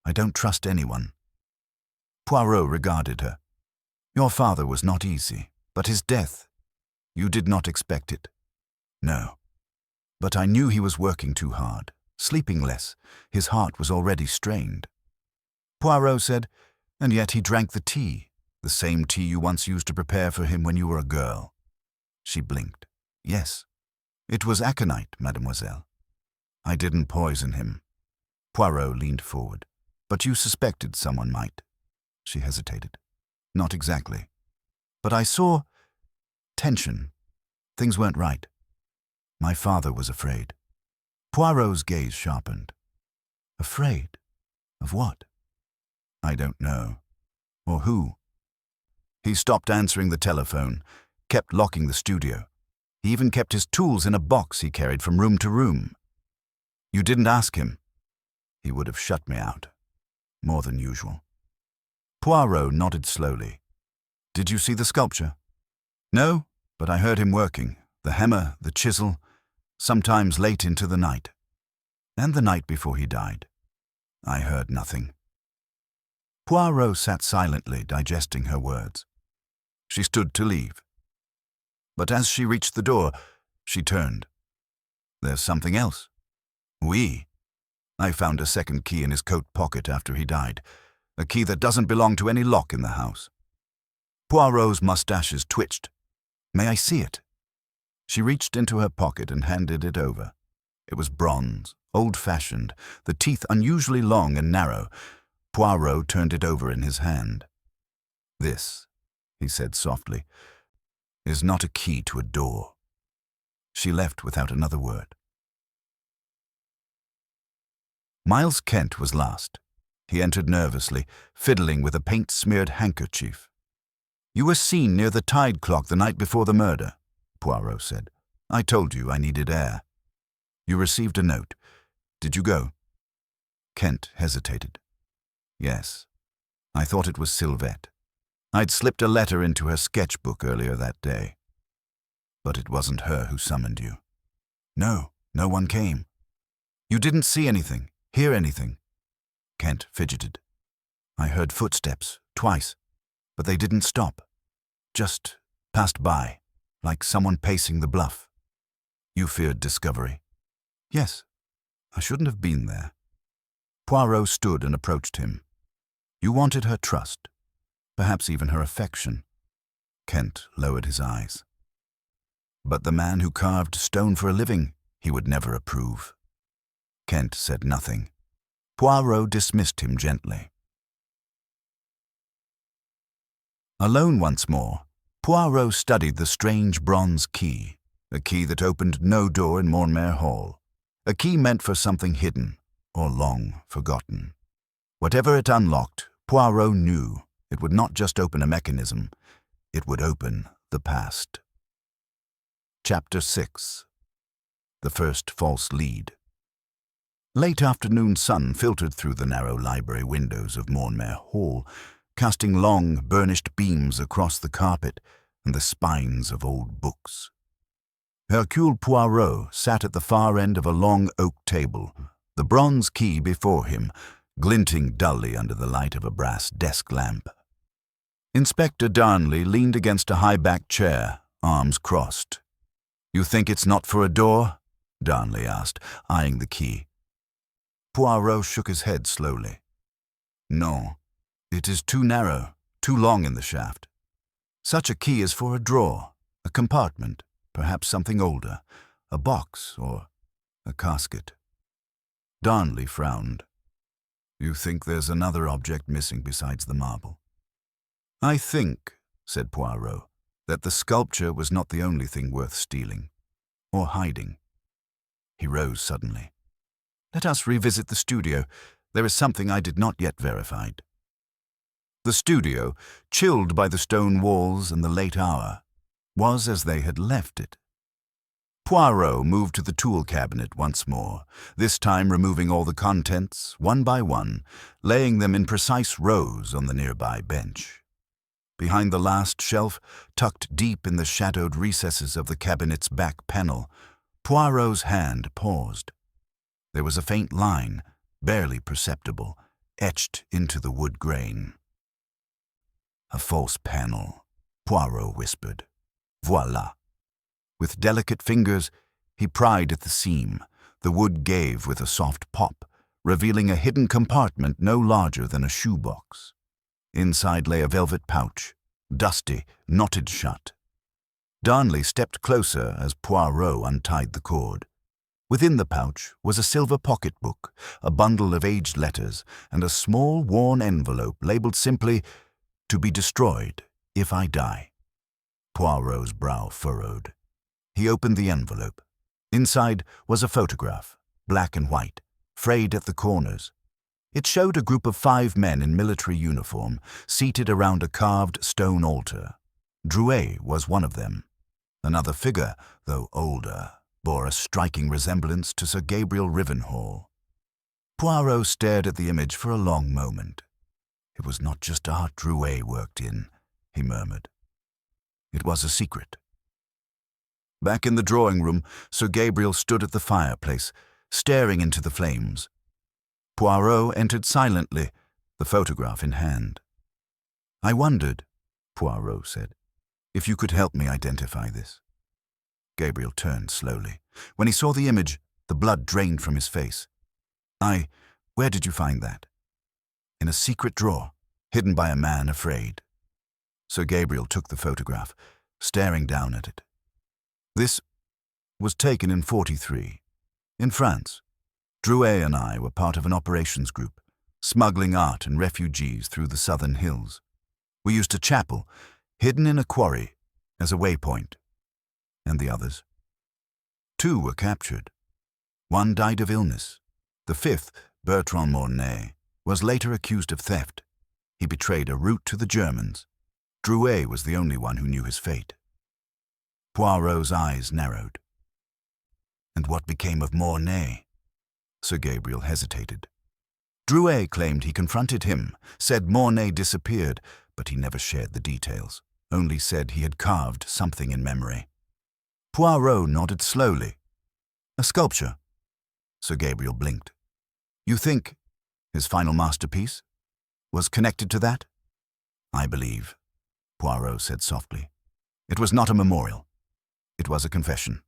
"I don't trust anyone." Poirot regarded her. "Your father was not easy, but his death, you did not expect it." "No. But I knew he was working too hard, sleeping less. His heart was already strained." Poirot said, "And yet he drank the tea, the same tea you once used to prepare for him when you were a girl." She blinked. "Yes. It was aconite, mademoiselle. I didn't poison him." Poirot leaned forward. "But you suspected someone might." She hesitated. "Not exactly. But I saw tension. Things weren't right. My father was afraid." Poirot's gaze sharpened. "Afraid? Of what?" "I don't know. Or who?" He stopped answering the telephone, kept locking the studio. He even kept his tools in a box he carried from room to room. "You didn't ask him." "He would have shut me out. More than usual." Poirot nodded slowly. "Did you see the sculpture?" "No, but I heard him working. The hammer, the chisel, sometimes late into the night. And the night before he died. I heard nothing." Poirot sat silently, digesting her words. She stood to leave. But as she reached the door, she turned. "There's something else." "Oui. I found a second key in his coat pocket after he died. A key that doesn't belong to any lock in the house." Poirot's mustaches twitched. "May I see it?" She reached into her pocket and handed it over. It was bronze, old-fashioned, the teeth unusually long and narrow. Poirot turned it over in his hand. "This," he said softly, "is not a key to a door." She left without another word. Miles Kent was last. He entered nervously, fiddling with a paint-smeared handkerchief. "You were seen near the tide clock the night before the murder," Poirot said. "I told you I needed air. You received a note. Did you go?" Kent hesitated. "Yes. I thought it was Sylvette. I'd slipped a letter into her sketchbook earlier that day. But it wasn't her who summoned you." "No, no one came." "You didn't see anything, hear anything?" Kent fidgeted. "I heard footsteps, twice, but they didn't stop. Just passed by, like someone pacing the bluff." "You feared discovery?" "Yes. I shouldn't have been there." Poirot stood and approached him. "You wanted her trust, perhaps even her affection." Kent lowered his eyes. "But the man who carved stone for a living, he would never approve." Kent said nothing. Poirot dismissed him gently. Alone once more, Poirot studied the strange bronze key, a key that opened no door in Montmere Hall, a key meant for something hidden or long forgotten. Whatever it unlocked, Poirot knew it would not just open a mechanism, it would open the past. Chapter 6. The First False Lead. Late afternoon sun filtered through the narrow library windows of Montmere Hall, casting long, burnished beams across the carpet and the spines of old books. Hercule Poirot sat at the far end of a long oak table, the bronze key before him, glinting dully under the light of a brass desk lamp. Inspector Darnley leaned against a high-backed chair, arms crossed. "You think it's not for a door?" Darnley asked, eyeing the key. Poirot shook his head slowly. "No, it is too narrow, too long in the shaft. Such a key is for a drawer, a compartment, perhaps something older, a box or a casket." Darnley frowned. "You think there's another object missing besides the marble?" "I think," said Poirot, that the sculpture was not the only thing worth stealing or hiding. He rose suddenly. Let us revisit the studio. There is something I did not yet verify. The studio, chilled by the stone walls and the late hour, was as they had left it. Poirot moved to the tool cabinet once more, this time removing all the contents, one by one, laying them in precise rows on the nearby bench. Behind the last shelf, tucked deep in the shadowed recesses of the cabinet's back panel, Poirot's hand paused. There was a faint line, barely perceptible, etched into the wood grain. A false panel, Poirot whispered. Voila. With delicate fingers, he pried at the seam. The wood gave with a soft pop, revealing a hidden compartment no larger than a shoebox. Inside lay a velvet pouch, dusty, knotted shut. Darnley stepped closer as Poirot untied the cord. Within the pouch was a silver pocketbook, a bundle of aged letters, and a small, worn envelope labeled simply, "To be destroyed if I die." Poirot's brow furrowed. He opened the envelope. Inside was a photograph, black and white, frayed at the corners. It showed a group of 5 men in military uniform, seated around a carved stone altar. Drouet was one of them. Another figure, though older, bore a striking resemblance to Sir Gabriel Rivenhall. Poirot stared at the image for a long moment. It was not just art Drouet worked in, he murmured. It was a secret. Back in the drawing room, Sir Gabriel stood at the fireplace, staring into the flames. Poirot entered silently, the photograph in hand. "I wondered," Poirot said, "if you could help me identify this." Gabriel turned slowly. When he saw the image, the blood drained from his face. Where did you find that?" "In a secret drawer, hidden by a man afraid." Sir Gabriel took the photograph, staring down at it. "This was taken in 43, in France. Drouet and I were part of an operations group, smuggling art and refugees through the southern hills. We used a chapel, hidden in a quarry, as a waypoint. And the others? 2 were captured. 1 died of illness. The 5th, Bertrand Mornay, was later accused of theft. He betrayed a route to the Germans. Drouet was the only one who knew his fate." Poirot's eyes narrowed. "And what became of Mornay?" Sir Gabriel hesitated. "Drouet claimed he confronted him, said Mornay disappeared, but he never shared the details, only said he had carved something in memory." Poirot nodded slowly. "A sculpture?" Sir Gabriel blinked. "You think his final masterpiece was connected to that?" "I believe," Poirot said softly. "It was not a memorial. It was a confession."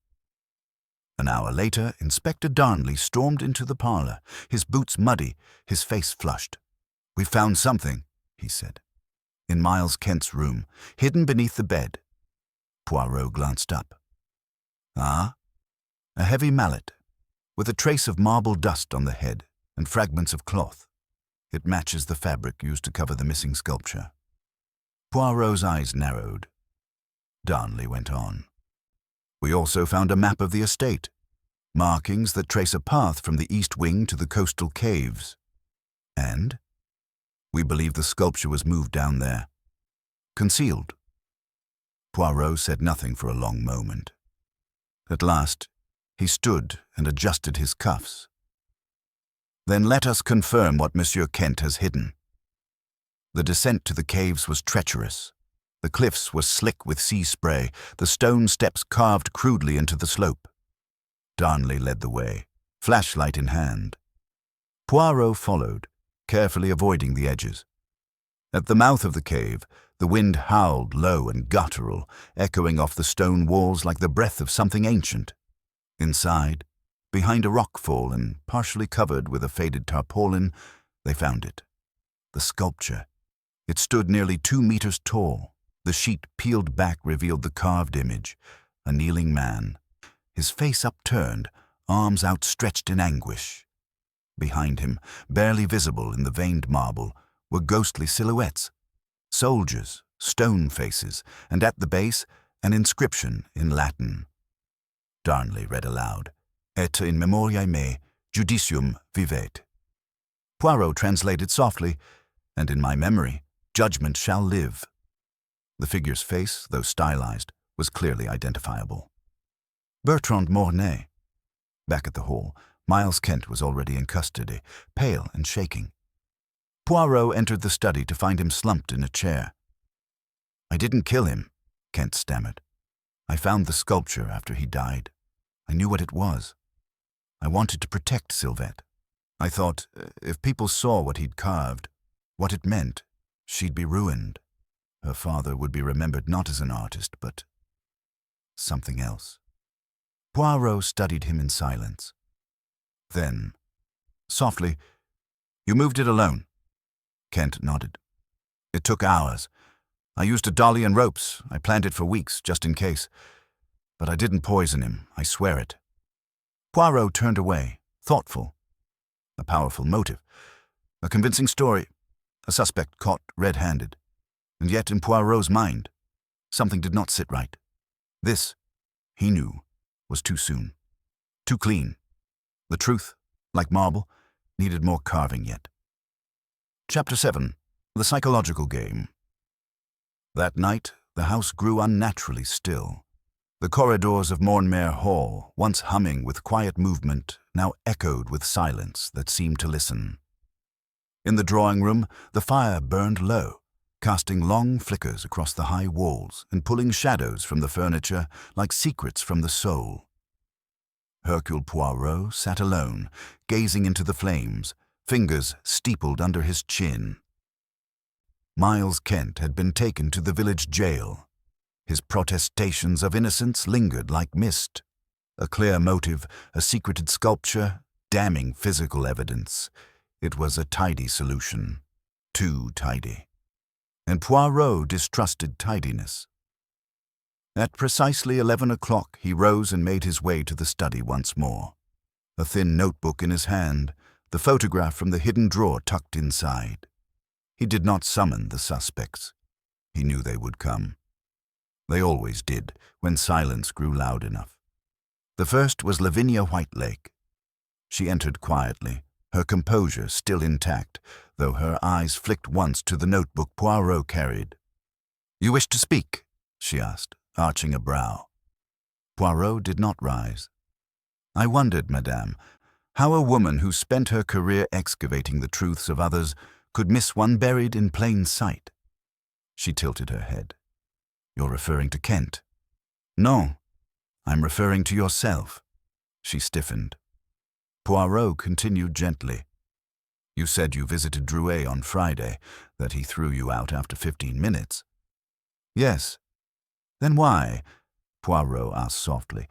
An hour later, Inspector Darnley stormed into the parlor, his boots muddy, his face flushed. "We found something," he said. "In Miles Kent's room, hidden beneath the bed." Poirot glanced up. "Ah?" "A heavy mallet, with a trace of marble dust on the head and fragments of cloth. It matches the fabric used to cover the missing sculpture." Poirot's eyes narrowed. Darnley went on. "We also found a map of the estate, markings that trace a path from the east wing to the coastal caves. And we believe the sculpture was moved down there, concealed." Poirot said nothing for a long moment. At last, he stood and adjusted his cuffs. "Then let us confirm what Monsieur Kent has hidden. The descent to the caves was treacherous. The cliffs were slick with sea spray, the stone steps carved crudely into the slope." Darnley led the way, flashlight in hand. Poirot followed, carefully avoiding the edges. At the mouth of the cave, the wind howled low and guttural, echoing off the stone walls like the breath of something ancient. Inside, behind a rockfall and partially covered with a faded tarpaulin, they found it. The sculpture. It stood nearly 2 meters tall. The sheet peeled back revealed the carved image, a kneeling man, his face upturned, arms outstretched in anguish. Behind him, barely visible in the veined marble, were ghostly silhouettes, soldiers stone faces, and at the base, an inscription in Latin. Darnley read aloud, Et in memoriae me judicium vivet. Poirot translated softly, and in my memory, judgment shall live. The figure's face, though stylized, was clearly identifiable. Bertrand Mornay. Back at the hall, Miles Kent was already in custody, pale and shaking. Poirot entered the study to find him slumped in a chair. I didn't kill him, Kent stammered. I found the sculpture after he died. I knew what it was. I wanted to protect Sylvette. I thought, if people saw what he'd carved, what it meant, she'd be ruined. Her father would be remembered not as an artist, but something else. Poirot studied him in silence. Then, softly, You moved it alone. Kent nodded. It took hours. I used a dolly and ropes. I planned it for weeks, just in case. But I didn't poison him, I swear it. Poirot turned away, thoughtful. A powerful motive. A convincing story. A suspect caught red-handed. And yet, in Poirot's mind, something did not sit right. This, he knew, was too soon. Too clean. The truth, like marble, needed more carving yet. Chapter 7. The Psychological Game. That night, the house grew unnaturally still. The corridors of Mornmere Hall, once humming with quiet movement, now echoed with silence that seemed to listen. In the drawing room, the fire burned low, casting long flickers across the high walls and pulling shadows from the furniture like secrets from the soul. Hercule Poirot sat alone, gazing into the flames, fingers steepled under his chin. Miles Kent had been taken to the village jail. His protestations of innocence lingered like mist. A clear motive, a secreted sculpture, damning physical evidence. It was a tidy solution. Too tidy. And Poirot distrusted tidiness. At precisely 11 o'clock, he rose and made his way to the study once more. A thin notebook in his hand, the photograph from the hidden drawer tucked inside. He did not summon the suspects. He knew they would come. They always did, when silence grew loud enough. The first was Lavinia Whitelake. She entered quietly, her composure still intact, though her eyes flicked once to the notebook Poirot carried. "You wish to speak?" she asked, arching a brow. Poirot did not rise. "I wondered, madame, how a woman who spent her career excavating the truths of others could miss one buried in plain sight." She tilted her head. "You're referring to Kent?" "No, I'm referring to yourself." She stiffened. Poirot continued gently. "You said you visited Drouet on Friday, that he threw you out after 15 minutes." "Yes." "Then why?" Poirot asked softly.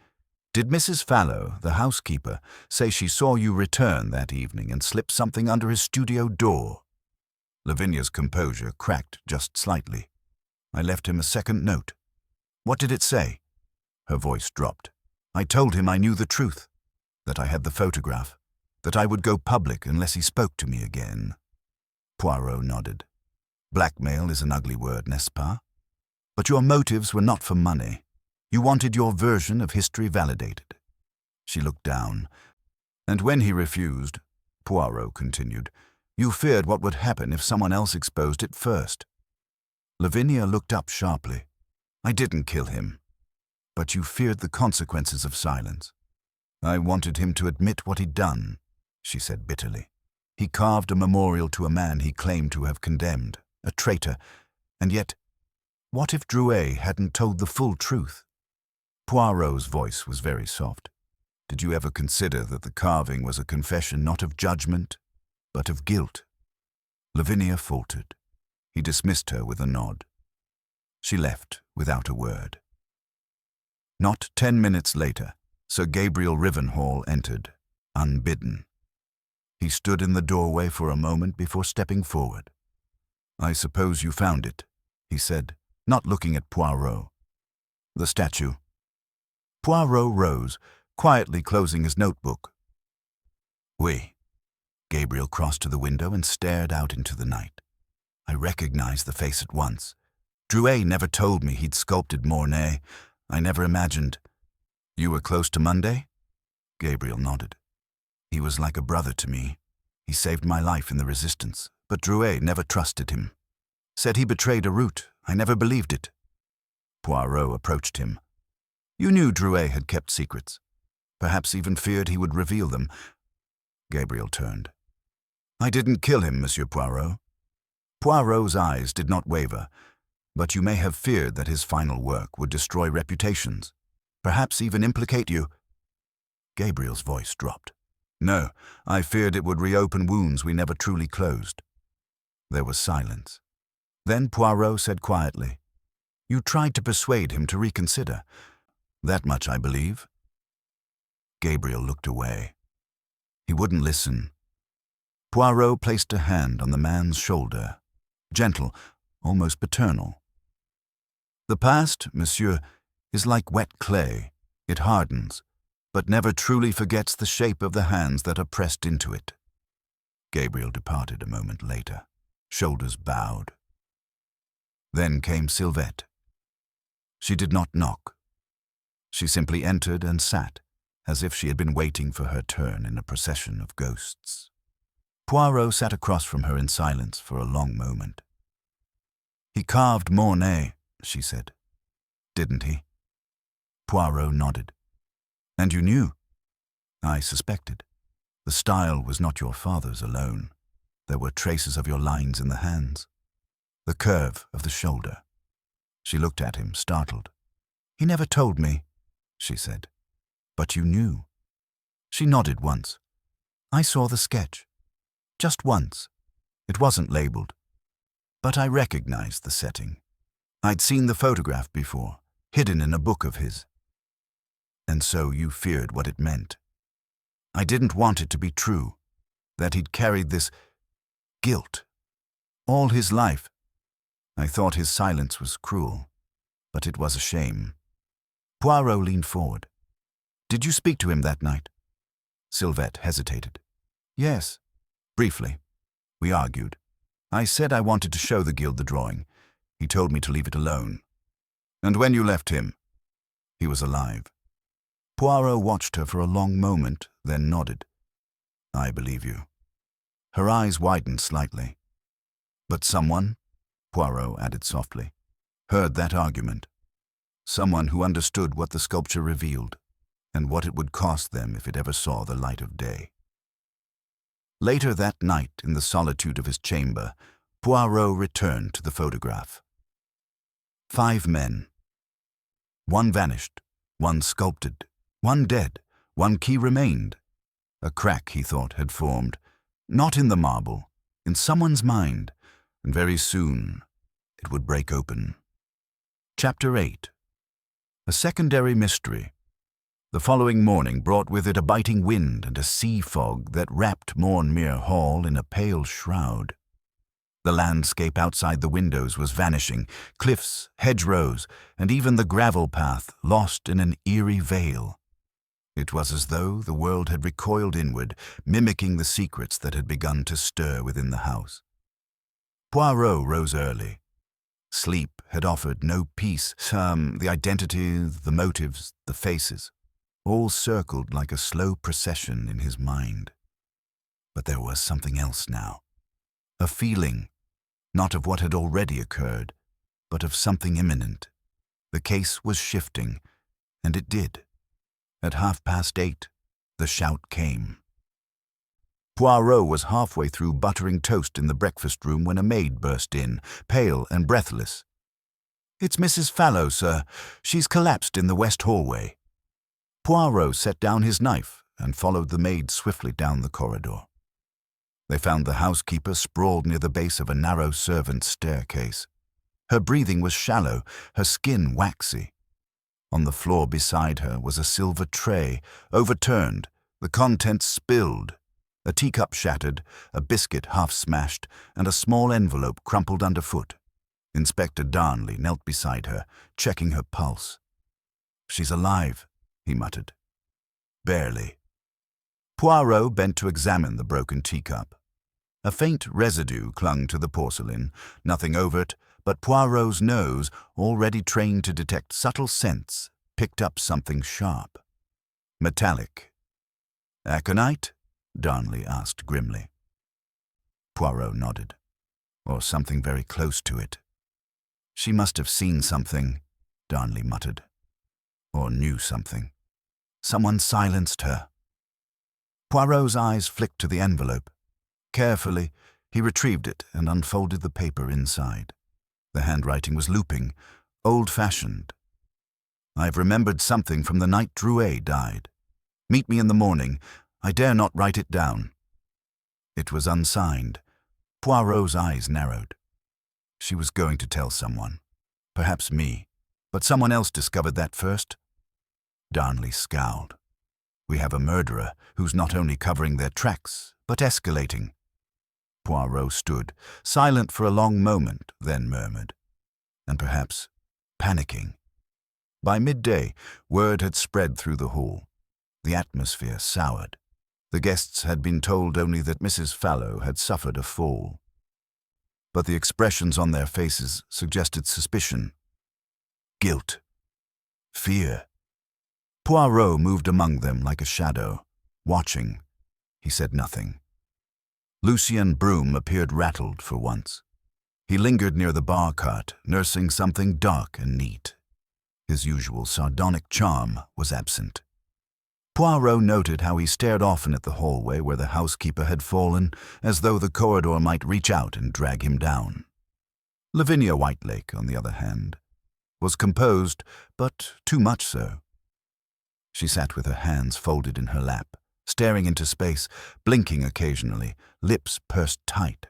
"Did Mrs. Fallow, the housekeeper, say she saw you return that evening and slip something under his studio door?" Lavinia's composure cracked just slightly. "I left him a second note." "What did it say?" Her voice dropped. "I told him I knew the truth, that I had the photograph, that I would go public unless he spoke to me again." Poirot nodded. "Blackmail is an ugly word, n'est-ce pas? But your motives were not for money. You wanted your version of history validated." She looked down. "And when he refused," Poirot continued, "you feared what would happen if someone else exposed it first." Lavinia looked up sharply. "I didn't kill him. But you feared the consequences of silence." "I wanted him to admit what he'd done," she said bitterly. "He carved a memorial to a man he claimed to have condemned, a traitor, and yet, what if Drouet hadn't told the full truth?" Poirot's voice was very soft. "Did you ever consider that the carving was a confession not of judgment, but of guilt?" Lavinia faltered. He dismissed her with a nod. She left without a word. Not 10 minutes later, Sir Gabriel Rivenhall entered, unbidden. He stood in the doorway for a moment before stepping forward. "I suppose you found it," he said, not looking at Poirot. "The statue." Poirot rose, quietly closing his notebook. "Oui." Gabriel crossed to the window and stared out into the night. "I recognized the face at once. Drouet never told me he'd sculpted Mornay. I never imagined. You were close to Monday? Gabriel nodded. He was like a brother to me. He saved my life in the resistance, but Drouet never trusted him. Said he betrayed a route. I never believed it. Poirot approached him. You knew Drouet had kept secrets. Perhaps even feared he would reveal them. Gabriel turned. I didn't kill him, Monsieur Poirot. Poirot's eyes did not waver, but you may have feared that his final work would destroy reputations, perhaps even implicate you. Gabriel's voice dropped. No, I feared it would reopen wounds we never truly closed. There was silence. Then Poirot said quietly, You tried to persuade him to reconsider. That much I believe. Gabriel looked away. He wouldn't listen. Poirot placed a hand on the man's shoulder, gentle, almost paternal. The past, monsieur, is like wet clay. It hardens, but never truly forgets the shape of the hands that are pressed into it. Gabriel departed a moment later, shoulders bowed. Then came Sylvette. She did not knock. She simply entered and sat, as if she had been waiting for her turn in a procession of ghosts. Poirot sat across from her in silence for a long moment. He carved Mornay, she said. Didn't he? Poirot nodded. And you knew? I suspected. The style was not your father's alone. There were traces of your lines in the hands, the curve of the shoulder. She looked at him, startled. He never told me, she said. But you knew. She nodded once. I saw the sketch. Just once. It wasn't labeled. But I recognized the setting. I'd seen the photograph before, hidden in a book of his. And so you feared what it meant. I didn't want it to be true, that he'd carried this guilt all his life. I thought his silence was cruel, but it was a shame. Poirot leaned forward. Did you speak to him that night? Sylvette hesitated. Yes, briefly. We argued. I said I wanted to show the guild the drawing. He told me to leave it alone. And when you left him? He was alive. Poirot watched her for a long moment, then nodded. I believe you. Her eyes widened slightly. But someone, Poirot added softly, heard that argument. Someone who understood what the sculpture revealed, and what it would cost them if it ever saw the light of day. Later that night, in the solitude of his chamber, Poirot returned to the photograph. 5 men. One vanished, one sculpted, one dead, one key remained. A crack, he thought, had formed, not in the marble, in someone's mind, and very soon it would break open. Chapter 8. A secondary mystery. The following morning brought with it a biting wind and a sea fog that wrapped Mornmere Hall in a pale shroud. The landscape outside the windows was vanishing, cliffs, hedgerows, and even the gravel path lost in an eerie veil. It was as though the world had recoiled inward, mimicking the secrets that had begun to stir within the house. Poirot rose early. Sleep had offered no peace. The identity, the motives, the faces, all circled like a slow procession in his mind. But there was something else now. A feeling, not of what had already occurred, but of something imminent. The case was shifting, and it did. At 8:30, the shout came. Poirot was halfway through buttering toast in the breakfast room when a maid burst in, pale and breathless. "It's Mrs. Fallow, sir. She's collapsed in the west hallway." Poirot set down his knife and followed the maid swiftly down the corridor. They found the housekeeper sprawled near the base of a narrow servant's staircase. Her breathing was shallow, her skin waxy. On the floor beside her was a silver tray, overturned, the contents spilled, a teacup shattered, a biscuit half smashed, and a small envelope crumpled underfoot. Inspector Darnley knelt beside her, checking her pulse. "She's alive," he muttered. "Barely." Poirot bent to examine the broken teacup. A faint residue clung to the porcelain, nothing overt, but Poirot's nose, already trained to detect subtle scents, picked up something sharp. Metallic. "Aconite?" Darnley asked grimly. Poirot nodded. "Or something very close to it." "She must have seen something," Darnley muttered. "Or knew something. Someone silenced her." Poirot's eyes flicked to the envelope. Carefully, he retrieved it and unfolded the paper inside. The handwriting was looping, old-fashioned. "I've remembered something from the night Drouet died. Meet me in the morning. I dare not write it down." It was unsigned. Poirot's eyes narrowed. She was going to tell someone. Perhaps me. But someone else discovered that first. Darnley scowled. "We have a murderer who's not only covering their tracks, but escalating." Poirot stood, silent for a long moment, then murmured. "And perhaps panicking." By midday, word had spread through the hall. The atmosphere soured. The guests had been told only that Mrs. Fallow had suffered a fall. But the expressions on their faces suggested suspicion, guilt, fear. Poirot moved among them like a shadow, watching. He said nothing. Lucien Broom appeared rattled for once. He lingered near the bar cart, nursing something dark and neat. His usual sardonic charm was absent. Poirot noted how he stared often at the hallway where the housekeeper had fallen, as though the corridor might reach out and drag him down. Lavinia Whitelake, on the other hand, was composed, but too much so. She sat with her hands folded in her lap, staring into space, blinking occasionally, lips pursed tight.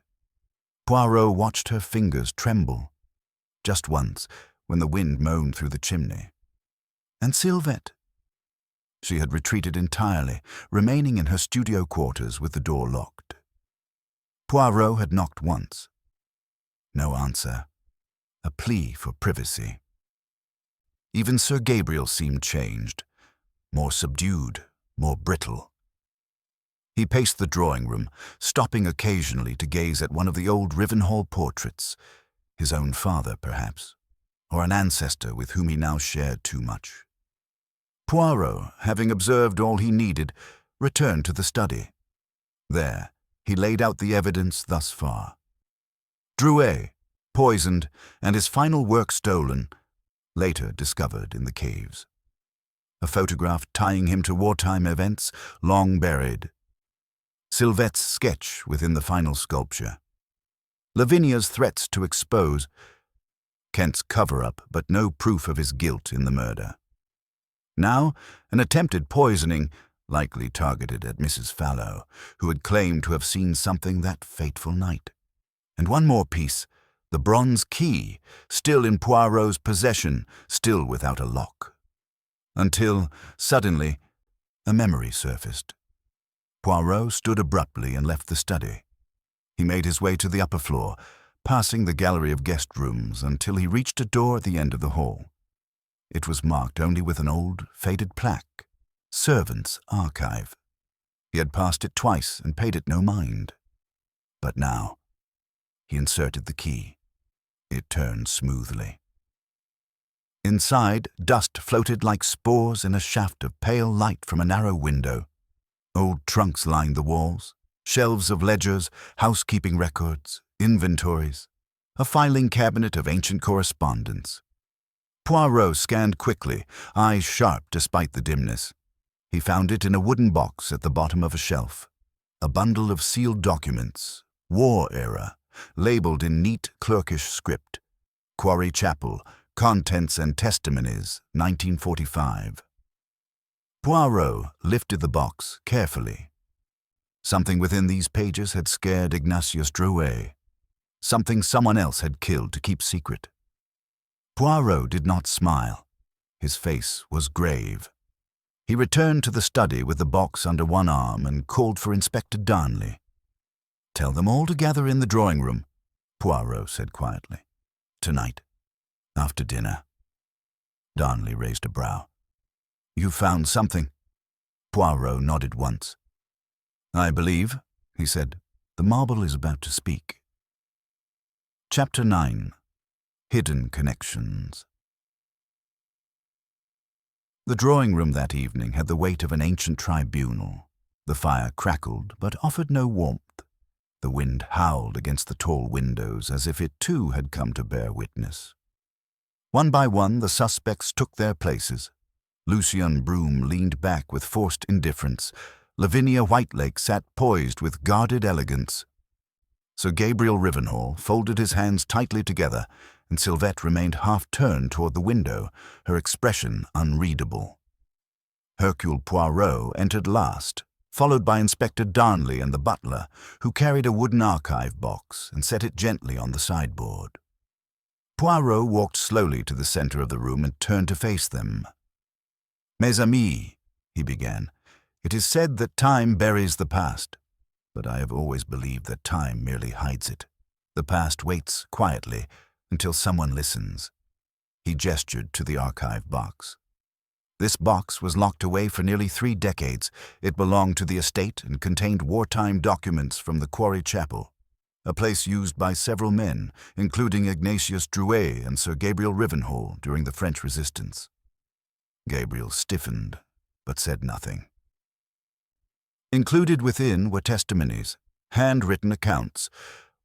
Poirot watched her fingers tremble. Just once, when the wind moaned through the chimney. And Sylvette? She had retreated entirely, remaining in her studio quarters with the door locked. Poirot had knocked once. No answer. A plea for privacy. Even Sir Gabriel seemed changed, more subdued, more brittle. He paced the drawing room, stopping occasionally to gaze at one of the old Rivenhall portraits, his own father, perhaps, or an ancestor with whom he now shared too much. Poirot, having observed all he needed, returned to the study. There, he laid out the evidence thus far. Drouet, poisoned, and his final work stolen, later discovered in the caves. A photograph tying him to wartime events, long buried. Sylvette's sketch within the final sculpture. Lavinia's threats to expose. Kent's cover-up, but no proof of his guilt in the murder. Now, an attempted poisoning, likely targeted at Mrs. Fallow, who had claimed to have seen something that fateful night. And one more piece, the bronze key, still in Poirot's possession, still without a lock. Until, suddenly, a memory surfaced. Poirot stood abruptly and left the study. He made his way to the upper floor, passing the gallery of guest rooms until he reached a door at the end of the hall. It was marked only with an old, faded plaque, Servants' Archive. He had passed it twice and paid it no mind. But now, he inserted the key. It turned smoothly. Inside, dust floated like spores in a shaft of pale light from a narrow window. Old trunks lined the walls, shelves of ledgers, housekeeping records, inventories, a filing cabinet of ancient correspondence. Poirot scanned quickly, eyes sharp despite the dimness. He found it in a wooden box at the bottom of a shelf. A bundle of sealed documents, war era, labeled in neat clerkish script. Quarry Chapel, Contents and Testimonies, 1945. Poirot lifted the box carefully. Something within these pages had scared Ignatius Drouet. Something someone else had killed to keep secret. Poirot did not smile. His face was grave. He returned to the study with the box under one arm and called for Inspector Darnley. "Tell them all to gather in the drawing room," Poirot said quietly. "Tonight, after dinner." Darnley raised a brow. "You found something?" Poirot nodded once. "I believe," he said, "the marble is about to speak." Chapter 9. Hidden connections. The drawing room that evening had the weight of an ancient tribunal. The fire crackled, but offered no warmth. The wind howled against the tall windows as if it too had come to bear witness. One by one, the suspects took their places. Lucien Broom leaned back with forced indifference. Lavinia Whitelake sat poised with guarded elegance. Sir Gabriel Rivenhall folded his hands tightly together, and Sylvette remained half-turned toward the window, her expression unreadable. Hercule Poirot entered last, followed by Inspector Darnley and the butler, who carried a wooden archive box and set it gently on the sideboard. Poirot walked slowly to the center of the room and turned to face them. "Mes amis," he began, "it is said that time buries the past, but I have always believed that time merely hides it. The past waits quietly until someone listens." He gestured to the archive box. This box was locked away for nearly 3 decades. It belonged to the estate and contained wartime documents from the Quarry Chapel, a place used by several men, including Ignatius Drouet and Sir Gabriel Rivenhall during the French Resistance. Gabriel stiffened, but said nothing. Included within were testimonies, handwritten accounts.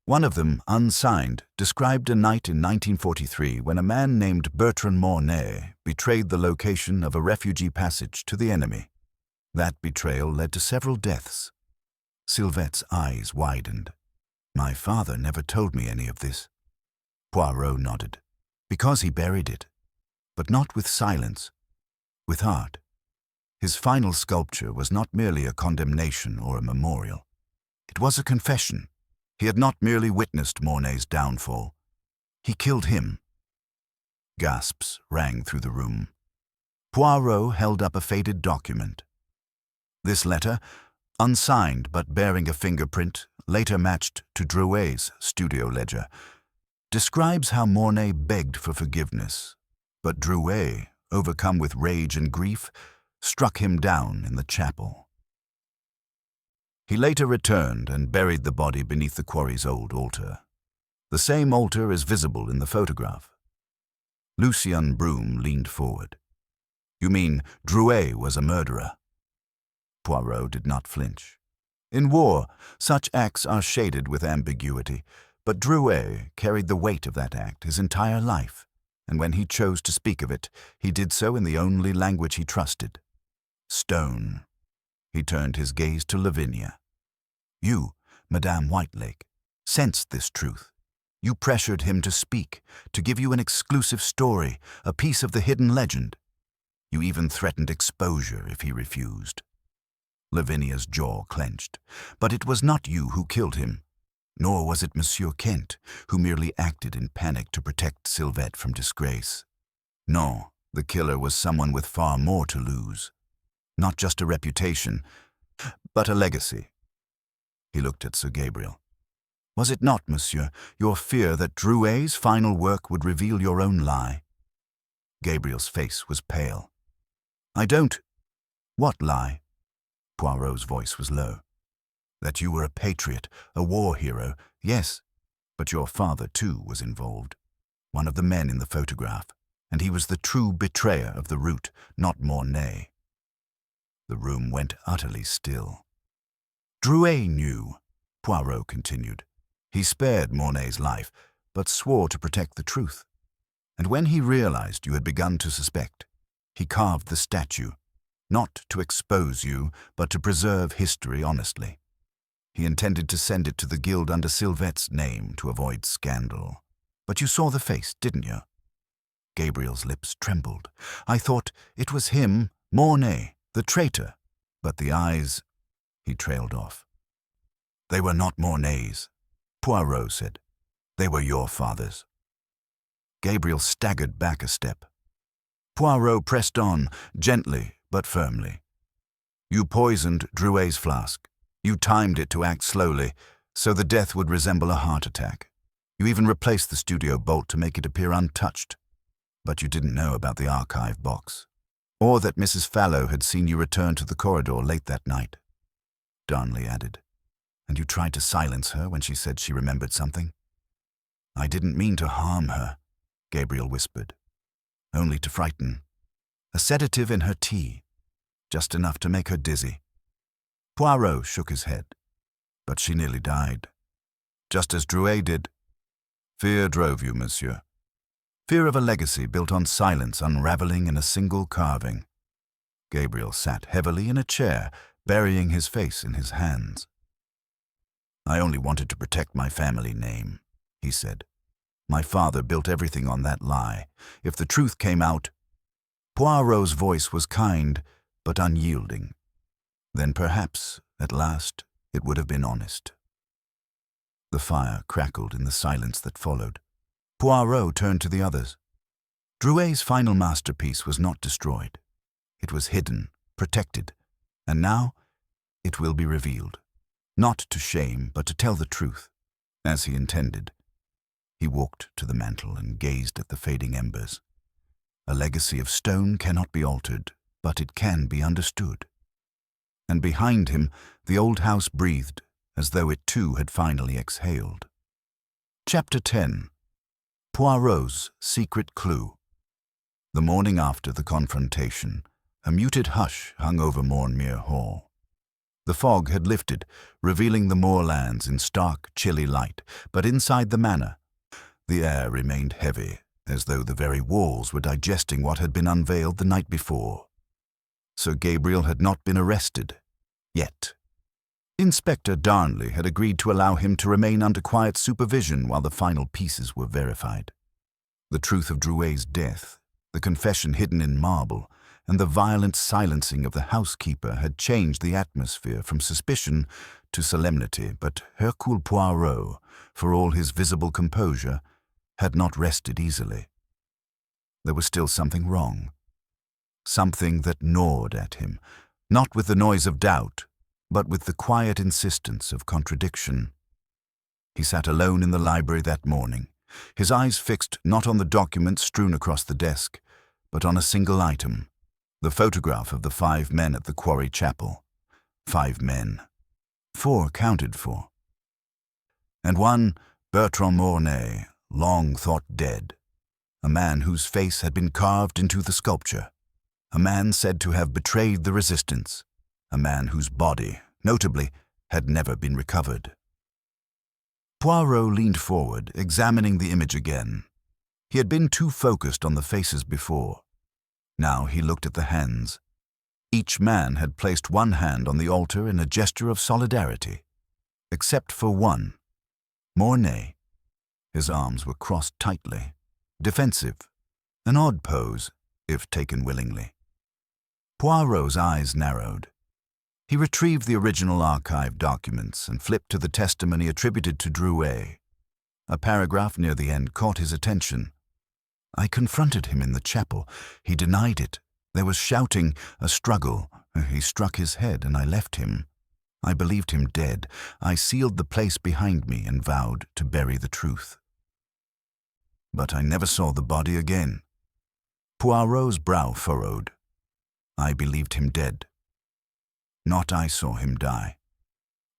One of them, unsigned, described a night in 1943 when a man named Bertrand Mornay betrayed the location of a refugee passage to the enemy. That betrayal led to several deaths. Sylvette's eyes widened. "My father never told me any of this." Poirot nodded. "Because he buried it. But not with silence, with art. His final sculpture was not merely a condemnation or a memorial. It was a confession. He had not merely witnessed Mornay's downfall. He killed him." Gasps rang through the room. Poirot held up a faded document. This letter, unsigned but bearing a fingerprint, later matched to Drouet's studio ledger, describes how Mornay begged for forgiveness, but Drouet, overcome with rage and grief, struck him down in the chapel. He later returned and buried the body beneath the quarry's old altar. The same altar is visible in the photograph. Lucien Broom leaned forward. "You mean Drouet was a murderer?" Poirot did not flinch. In war, such acts are shaded with ambiguity, but Drouet carried the weight of that act his entire life, and when he chose to speak of it, he did so in the only language he trusted: stone. He turned his gaze to Lavinia. "You, Madame Whitelake, sensed this truth. You pressured him to speak, to give you an exclusive story, a piece of the hidden legend. You even threatened exposure if he refused." Lavinia's jaw clenched. "But it was not you who killed him, nor was it Monsieur Kent, who merely acted in panic to protect Sylvette from disgrace. No, the killer was someone with far more to lose. Not just a reputation, but a legacy." He looked at Sir Gabriel. "Was it not, monsieur, your fear that Drouet's final work would reveal your own lie?" Gabriel's face was pale. "I don't—" "What lie?" Poirot's voice was low. "That you were a patriot, a war hero, yes, but your father too was involved. One of the men in the photograph, and he was the true betrayer of the route, not Mornay." The room went utterly still. "Drouet knew," Poirot continued. "He spared Mornay's life, but swore to protect the truth. And when he realized you had begun to suspect, he carved the statue, not to expose you, but to preserve history honestly. He intended to send it to the guild under Sylvette's name to avoid scandal. But you saw the face, didn't you?" Gabriel's lips trembled. "I thought it was him, Mornay, the traitor, but the eyes—" He trailed off. "They were not Mornay's," Poirot said. "They were your father's." Gabriel staggered back a step. Poirot pressed on, gently but firmly. "You poisoned Drouet's flask. You timed it to act slowly, so the death would resemble a heart attack. You even replaced the studio bolt to make it appear untouched. But you didn't know about the archive box, or that Mrs. Fallow had seen you return to the corridor late that night," Darnley added. "And you tried to silence her when she said she remembered something." "I didn't mean to harm her. Gabriel whispered. Only to frighten. A sedative in her tea, just enough to make her dizzy. Poirot shook his head. But she nearly died. Just as Drouet did. Fear drove you, monsieur. Fear of a legacy built on silence unraveling in a single carving. Gabriel sat heavily in a chair, burying his face in his hands. I only wanted to protect my family name, he said. My father built everything on that lie. If the truth came out... Poirot's voice was kind, but unyielding. Then perhaps, at last, it would have been honest. The fire crackled in the silence that followed. Poirot turned to the others. Drouet's final masterpiece was not destroyed. It was hidden, protected, and now it will be revealed. Not to shame, but to tell the truth, as he intended. He walked to the mantel and gazed at the fading embers. A legacy of stone cannot be altered, but it can be understood. And behind him, the old house breathed, as though it too had finally exhaled. Chapter 10. Poirot's Secret Clue. The morning after the confrontation, a muted hush hung over Mornmere Hall. The fog had lifted, revealing the moorlands in stark, chilly light, but inside the manor, the air remained heavy, as though the very walls were digesting what had been unveiled the night before. Sir Gabriel had not been arrested, yet. Inspector Darnley had agreed to allow him to remain under quiet supervision while the final pieces were verified. The truth of Drouet's death, the confession hidden in marble, and the violent silencing of the housekeeper had changed the atmosphere from suspicion to solemnity, but Hercule Poirot, for all his visible composure, had not rested easily. There was still something wrong. Something that gnawed at him, not with the noise of doubt, but with the quiet insistence of contradiction. He sat alone in the library that morning, his eyes fixed not on the documents strewn across the desk, but on a single item, the photograph of the 5 men at the Quarry Chapel. 5 men. 4 counted for. And one, Bertrand Mornay, long thought dead, a man whose face had been carved into the sculpture, a man said to have betrayed the resistance, a man whose body, notably, had never been recovered. Poirot leaned forward, examining the image again. He had been too focused on the faces before. Now he looked at the hands. Each man had placed one hand on the altar in a gesture of solidarity, except for one, Mornay. His arms were crossed tightly, defensive, an odd pose, if taken willingly. Poirot's eyes narrowed. He retrieved the original archive documents and flipped to the testimony attributed to Drouet. A paragraph near the end caught his attention. I confronted him in the chapel. He denied it. There was shouting, a struggle. He struck his head and I left him. I believed him dead. I sealed the place behind me and vowed to bury the truth. But I never saw the body again. Poirot's brow furrowed. I believed him dead. Not I saw him die.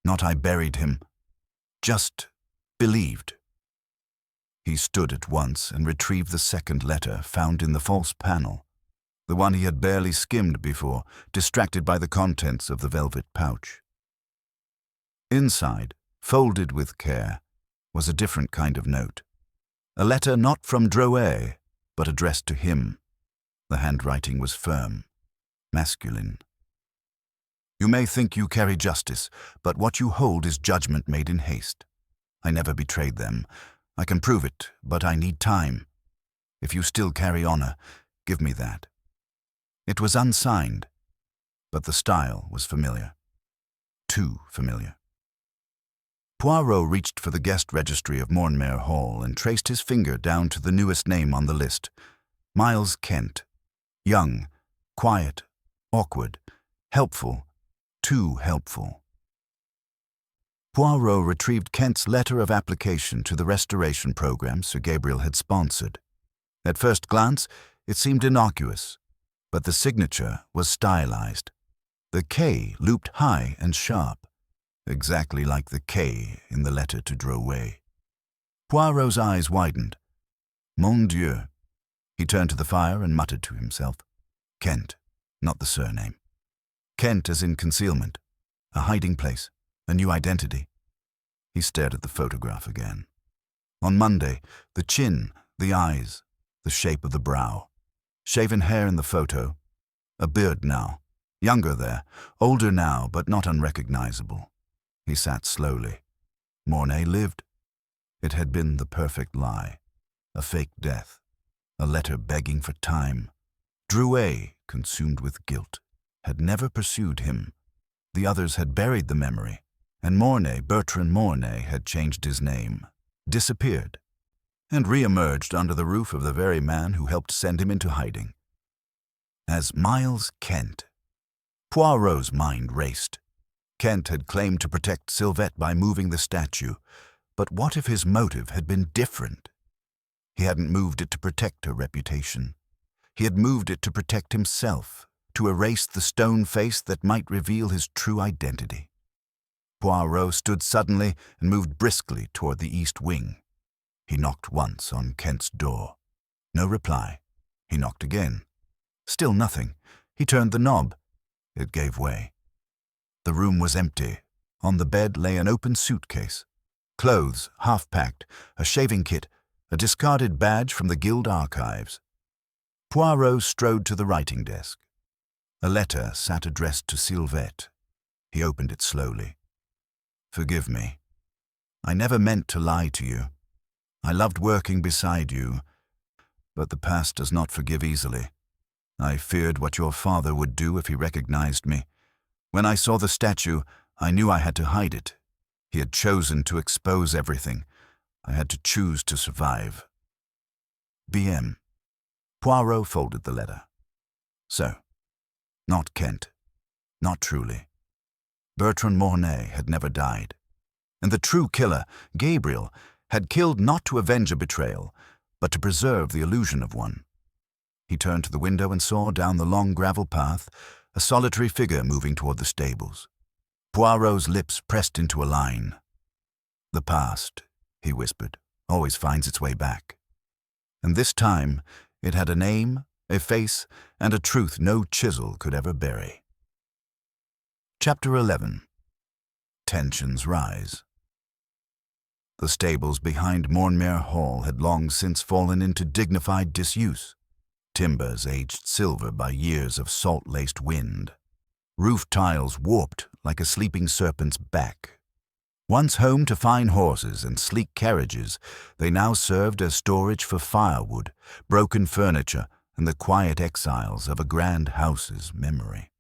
Not I buried him. Just believed. He stood at once and retrieved the second letter found in the false panel, the one he had barely skimmed before, distracted by the contents of the velvet pouch. Inside, folded with care, was a different kind of note. A letter not from Drouet, but addressed to him. The handwriting was firm, masculine. You may think you carry justice, but what you hold is judgment made in haste. I never betrayed them. I can prove it, but I need time. If you still carry honor, give me that. It was unsigned, but the style was familiar. Too familiar. Poirot reached for the guest registry of Mornmere Hall and traced his finger down to the newest name on the list. Miles Kent. Young, quiet, awkward, helpful, too helpful. Poirot retrieved Kent's letter of application to the restoration program Sir Gabriel had sponsored. At first glance, it seemed innocuous, but the signature was stylized. The K looped high and sharp, exactly like the K in the letter to Drouet. Poirot's eyes widened. Mon Dieu. He turned to the fire and muttered to himself. Kent, not the surname. Kent as in concealment, a hiding place, a new identity. He stared at the photograph again. On Monday, the chin, the eyes, the shape of the brow. Shaven hair in the photo. A beard now. Younger there, older now, but not unrecognizable. He sat slowly. Mornay lived. It had been the perfect lie. A fake death. A letter begging for time. Drouet, consumed with guilt, had never pursued him. The others had buried the memory, and Mornay, Bertrand Mornay, had changed his name, disappeared, and re-emerged under the roof of the very man who helped send him into hiding. As Miles Kent. Poirot's mind raced. Kent had claimed to protect Sylvette by moving the statue, but what if his motive had been different? He hadn't moved it to protect her reputation. He had moved it to protect himself, to erase the stone face that might reveal his true identity. Poirot stood suddenly and moved briskly toward the east wing. He knocked once on Kent's door. No reply. He knocked again. Still nothing. He turned the knob. It gave way. The room was empty. On the bed lay an open suitcase. Clothes, half-packed, a shaving kit, a discarded badge from the Guild archives. Poirot strode to the writing desk. A letter sat addressed to Sylvette. He opened it slowly. Forgive me. I never meant to lie to you. I loved working beside you, but the past does not forgive easily. I feared what your father would do if he recognized me. When I saw the statue, I knew I had to hide it. He had chosen to expose everything. I had to choose to survive. B.M. Poirot folded the letter. So, not Kent. Not truly. Bertrand Mornay had never died. And the true killer, Gabriel, had killed not to avenge a betrayal, but to preserve the illusion of one. He turned to the window and saw, down the long gravel path, a solitary figure moving toward the stables. Poirot's lips pressed into a line. The past, he whispered, always finds its way back. And this time, it had a name, a face, and a truth no chisel could ever bury. Chapter 11. Tensions rise. The stables behind Mornmere Hall had long since fallen into dignified disuse. Timbers aged silver by years of salt-laced wind. Roof tiles warped like a sleeping serpent's back. Once home to fine horses and sleek carriages, they now served as storage for firewood, broken furniture, and the quiet exiles of a grand house's memory.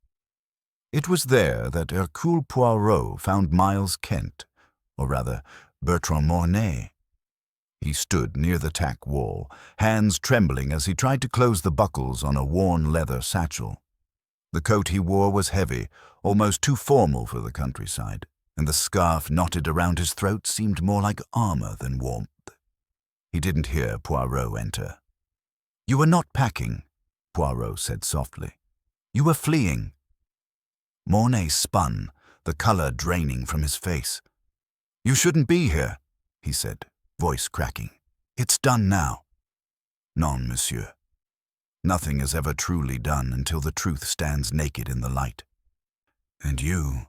It was there that Hercule Poirot found Miles Kent, or rather, Bertrand Mornay. He stood near the tack wall, hands trembling as he tried to close the buckles on a worn leather satchel. The coat he wore was heavy, almost too formal for the countryside, and the scarf knotted around his throat seemed more like armor than warmth. He didn't hear Poirot enter. "You were not packing," Poirot said softly. "You were fleeing." Mornay spun, the color draining from his face. "You shouldn't be here," he said, voice cracking. "It's done now." "Non, monsieur. Nothing is ever truly done until the truth stands naked in the light. And you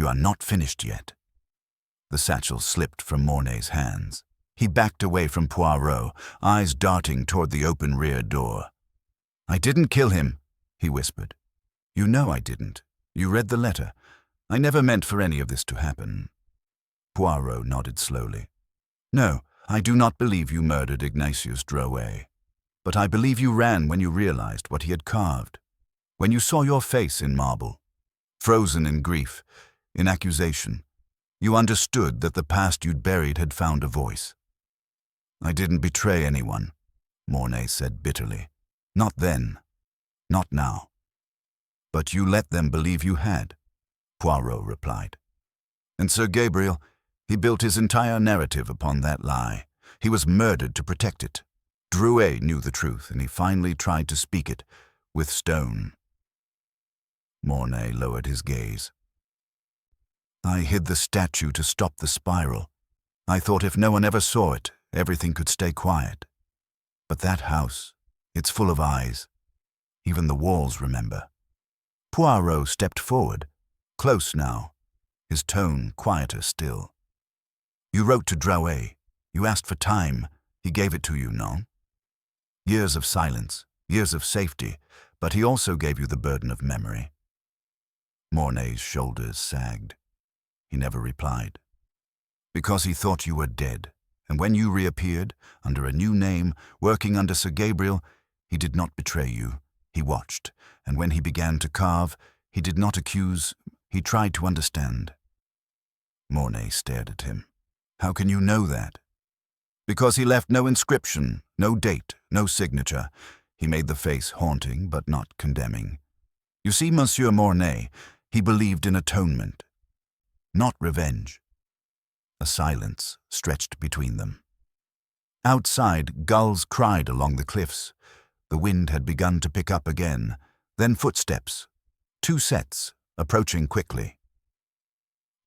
are not finished yet." The satchel slipped from Mornay's hands. He backed away from Poirot, eyes darting toward the open rear door. "I didn't kill him," he whispered. "You know I didn't. You read the letter. I never meant for any of this to happen." Poirot nodded slowly. "No, I do not believe you murdered Ignatius Drouet. But I believe you ran when you realized what he had carved, when you saw your face in marble. Frozen in grief, in accusation, you understood that the past you'd buried had found a voice." "I didn't betray anyone," Mornay said bitterly. "Not then. Not now." "But you let them believe you had," Poirot replied. "And Sir Gabriel, he built his entire narrative upon that lie. He was murdered to protect it. Drouet knew the truth, and he finally tried to speak it, with stone." Mornay lowered his gaze. "I hid the statue to stop the spiral. I thought if no one ever saw it, everything could stay quiet. But that house, it's full of eyes. Even the walls remember. Poirot stepped forward, close now, his tone quieter still. You wrote to Drouet. You asked for time. He gave it to you, no? Years of silence, years of safety, but he also gave you the burden of memory. Mornay's shoulders sagged. He never replied. Because he thought you were dead, and when you reappeared, under a new name, working under Sir Gabriel, he did not betray you. He watched, and when he began to carve, he did not accuse, he tried to understand. Mornay stared at him. How can you know that? Because he left no inscription, no date, no signature. He made the face haunting, but not condemning. You see, Monsieur Mornay, he believed in atonement, not revenge. A silence stretched between them. Outside, gulls cried along the cliffs. The wind had begun to pick up again. Then footsteps. 2 sets, approaching quickly.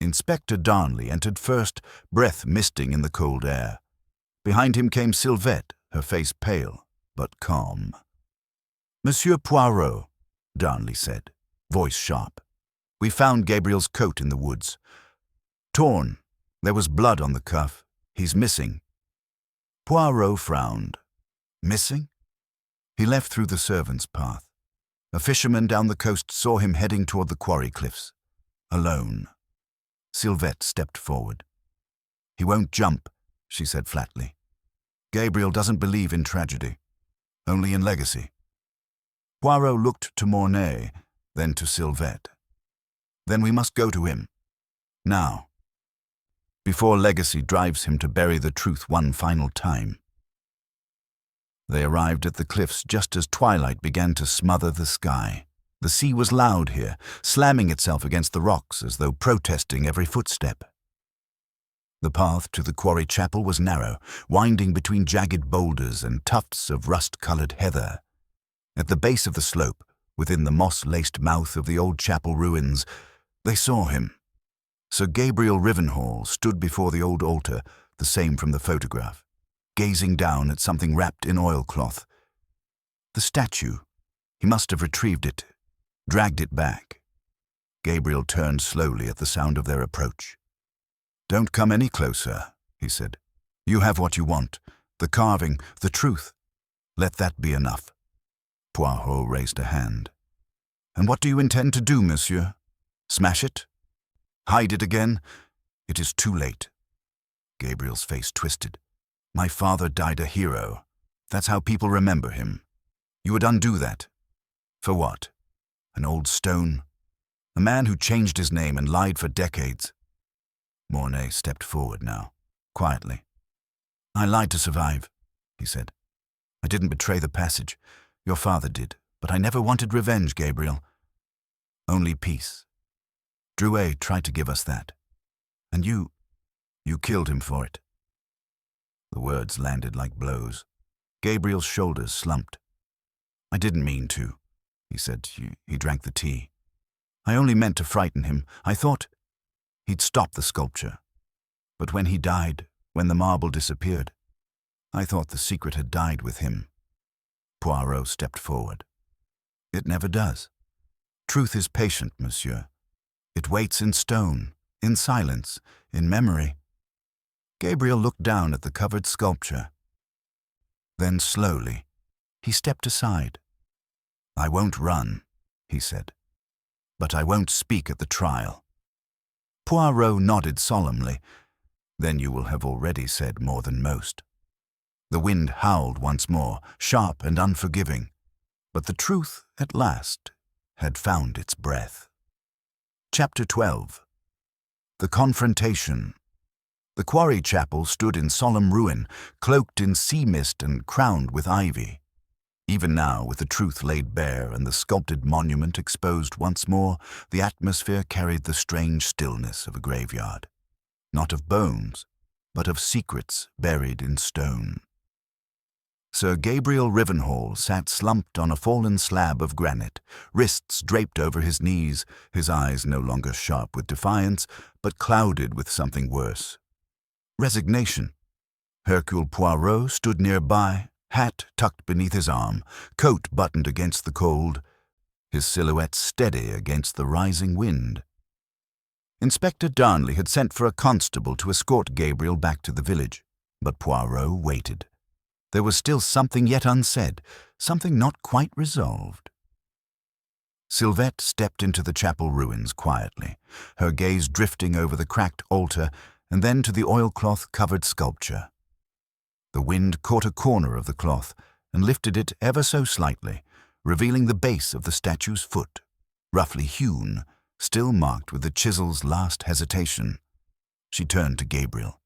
Inspector Darnley entered first, breath misting in the cold air. Behind him came Sylvette, her face pale, but calm. Monsieur Poirot, Darnley said, voice sharp. We found Gabriel's coat in the woods. Torn. There was blood on the cuff. He's missing. Poirot frowned. Missing? He left through the servants' path. A fisherman down the coast saw him heading toward the quarry cliffs. Alone. Sylvette stepped forward. He won't jump, she said flatly. Gabriel doesn't believe in tragedy, only in legacy. Poirot looked to Mornay, then to Sylvette. Then we must go to him. Now. Before legacy drives him to bury the truth one final time. They arrived at the cliffs just as twilight began to smother the sky. The sea was loud here, slamming itself against the rocks as though protesting every footstep. The path to the quarry chapel was narrow, winding between jagged boulders and tufts of rust-colored heather. At the base of the slope, within the moss-laced mouth of the old chapel ruins, they saw him. Sir Gabriel Rivenhall stood before the old altar, the same from the photograph, gazing down at something wrapped in oilcloth. The statue. He must have retrieved it, dragged it back. Gabriel turned slowly at the sound of their approach. Don't come any closer, he said. You have what you want, the carving, the truth. Let that be enough. Poirot raised a hand. And what do you intend to do, monsieur? Smash it? Hide it again? It is too late. Gabriel's face twisted. My father died a hero. That's how people remember him. You would undo that. For what? An old stone? A man who changed his name and lied for decades. Mornay stepped forward now, quietly. I lied to survive, he said. I didn't betray the passage. Your father did, but I never wanted revenge, Gabriel. Only peace. Drouet tried to give us that. And you killed him for it. The words landed like blows. Gabriel's shoulders slumped. I didn't mean to, he said. He drank the tea. I only meant to frighten him. I thought he'd stop the sculpture. But when he died, when the marble disappeared, I thought the secret had died with him. Poirot stepped forward. It never does. Truth is patient, monsieur. It waits in stone, in silence, in memory. Gabriel looked down at the covered sculpture. Then slowly, he stepped aside. I won't run, he said. But I won't speak at the trial. Poirot nodded solemnly. Then you will have already said more than most. The wind howled once more, sharp and unforgiving. But the truth, at last, had found its breath. Chapter 12. The Confrontation. The quarry chapel stood in solemn ruin, cloaked in sea mist and crowned with ivy. Even now, with the truth laid bare and the sculpted monument exposed once more, the atmosphere carried the strange stillness of a graveyard. Not of bones, but of secrets buried in stone. Sir Gabriel Rivenhall sat slumped on a fallen slab of granite, wrists draped over his knees, his eyes no longer sharp with defiance, but clouded with something worse. Resignation. Hercule Poirot stood nearby, hat tucked beneath his arm, coat buttoned against the cold, his silhouette steady against the rising wind. Inspector Darnley had sent for a constable to escort Gabriel back to the village, but Poirot waited. There was still something yet unsaid, something not quite resolved. Sylvette stepped into the chapel ruins quietly, her gaze drifting over the cracked altar and then to the oilcloth-covered sculpture. The wind caught a corner of the cloth and lifted it ever so slightly, revealing the base of the statue's foot, roughly hewn, still marked with the chisel's last hesitation. She turned to Gabriel.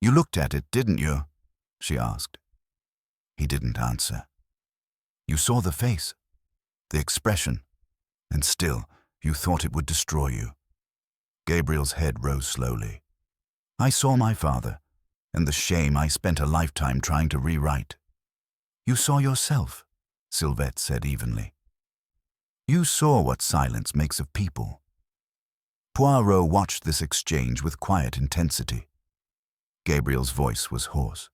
"You looked at it, didn't you?" she asked. He didn't answer. "You saw the face, the expression, and still you thought it would destroy you." Gabriel's head rose slowly. "I saw my father, and the shame I spent a lifetime trying to rewrite." "You saw yourself," Sylvette said evenly. "You saw what silence makes of people." Poirot watched this exchange with quiet intensity. Gabriel's voice was hoarse.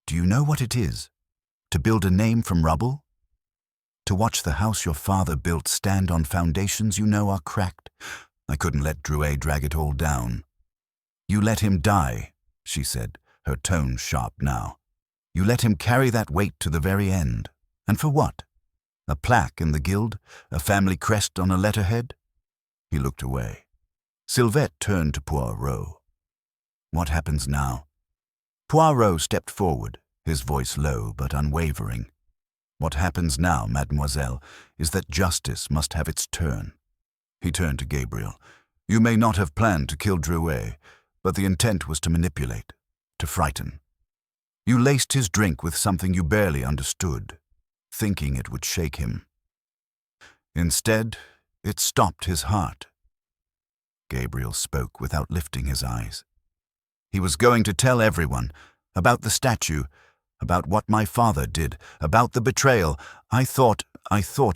"Do you know what it is? To build a name from rubble? To watch the house your father built stand on foundations you know are cracked? I couldn't let Drouet drag it all down." "You let him die," she said, her tone sharp now. "You let him carry that weight to the very end. And for what? A plaque in the guild? A family crest on a letterhead?" He looked away. Sylvette turned to Poirot. "What happens now?" Poirot stepped forward, his voice low but unwavering. "What happens now, mademoiselle, is that justice must have its turn." He turned to Gabriel. "You may not have planned to kill Drouet, but the intent was to manipulate, to frighten. You laced his drink with something you barely understood, thinking it would shake him. Instead, it stopped his heart." Gabriel spoke without lifting his eyes. "He was going to tell everyone, about the statue, about what my father did, about the betrayal. I thought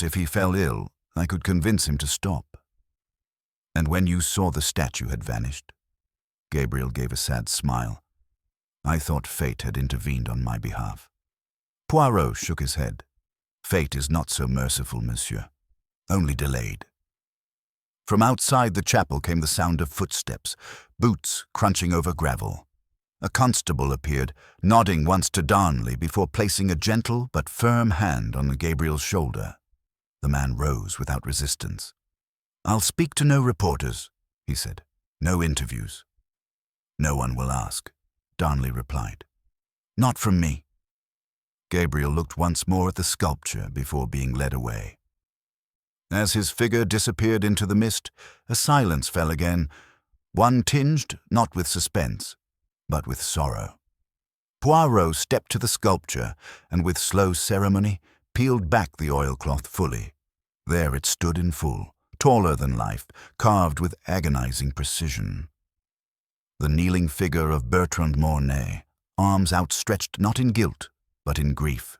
if he fell ill, I could convince him to stop. And when you saw the statue had vanished," Gabriel gave a sad smile, "I thought fate had intervened on my behalf." Poirot shook his head. "Fate is not so merciful, monsieur. Only delayed." From outside the chapel came the sound of footsteps, boots crunching over gravel. A constable appeared, nodding once to Darnley before placing a gentle but firm hand on Gabriel's shoulder. The man rose without resistance. "I'll speak to no reporters," he said. "No interviews." "No one will ask," Darnley replied. "Not from me." Gabriel looked once more at the sculpture before being led away. As his figure disappeared into the mist, a silence fell again, one tinged not with suspense, but with sorrow. Poirot stepped to the sculpture and with slow ceremony peeled back the oilcloth fully. There it stood in full, taller than life, carved with agonizing precision. The kneeling figure of Bertrand Mornay, arms outstretched not in guilt, but in grief.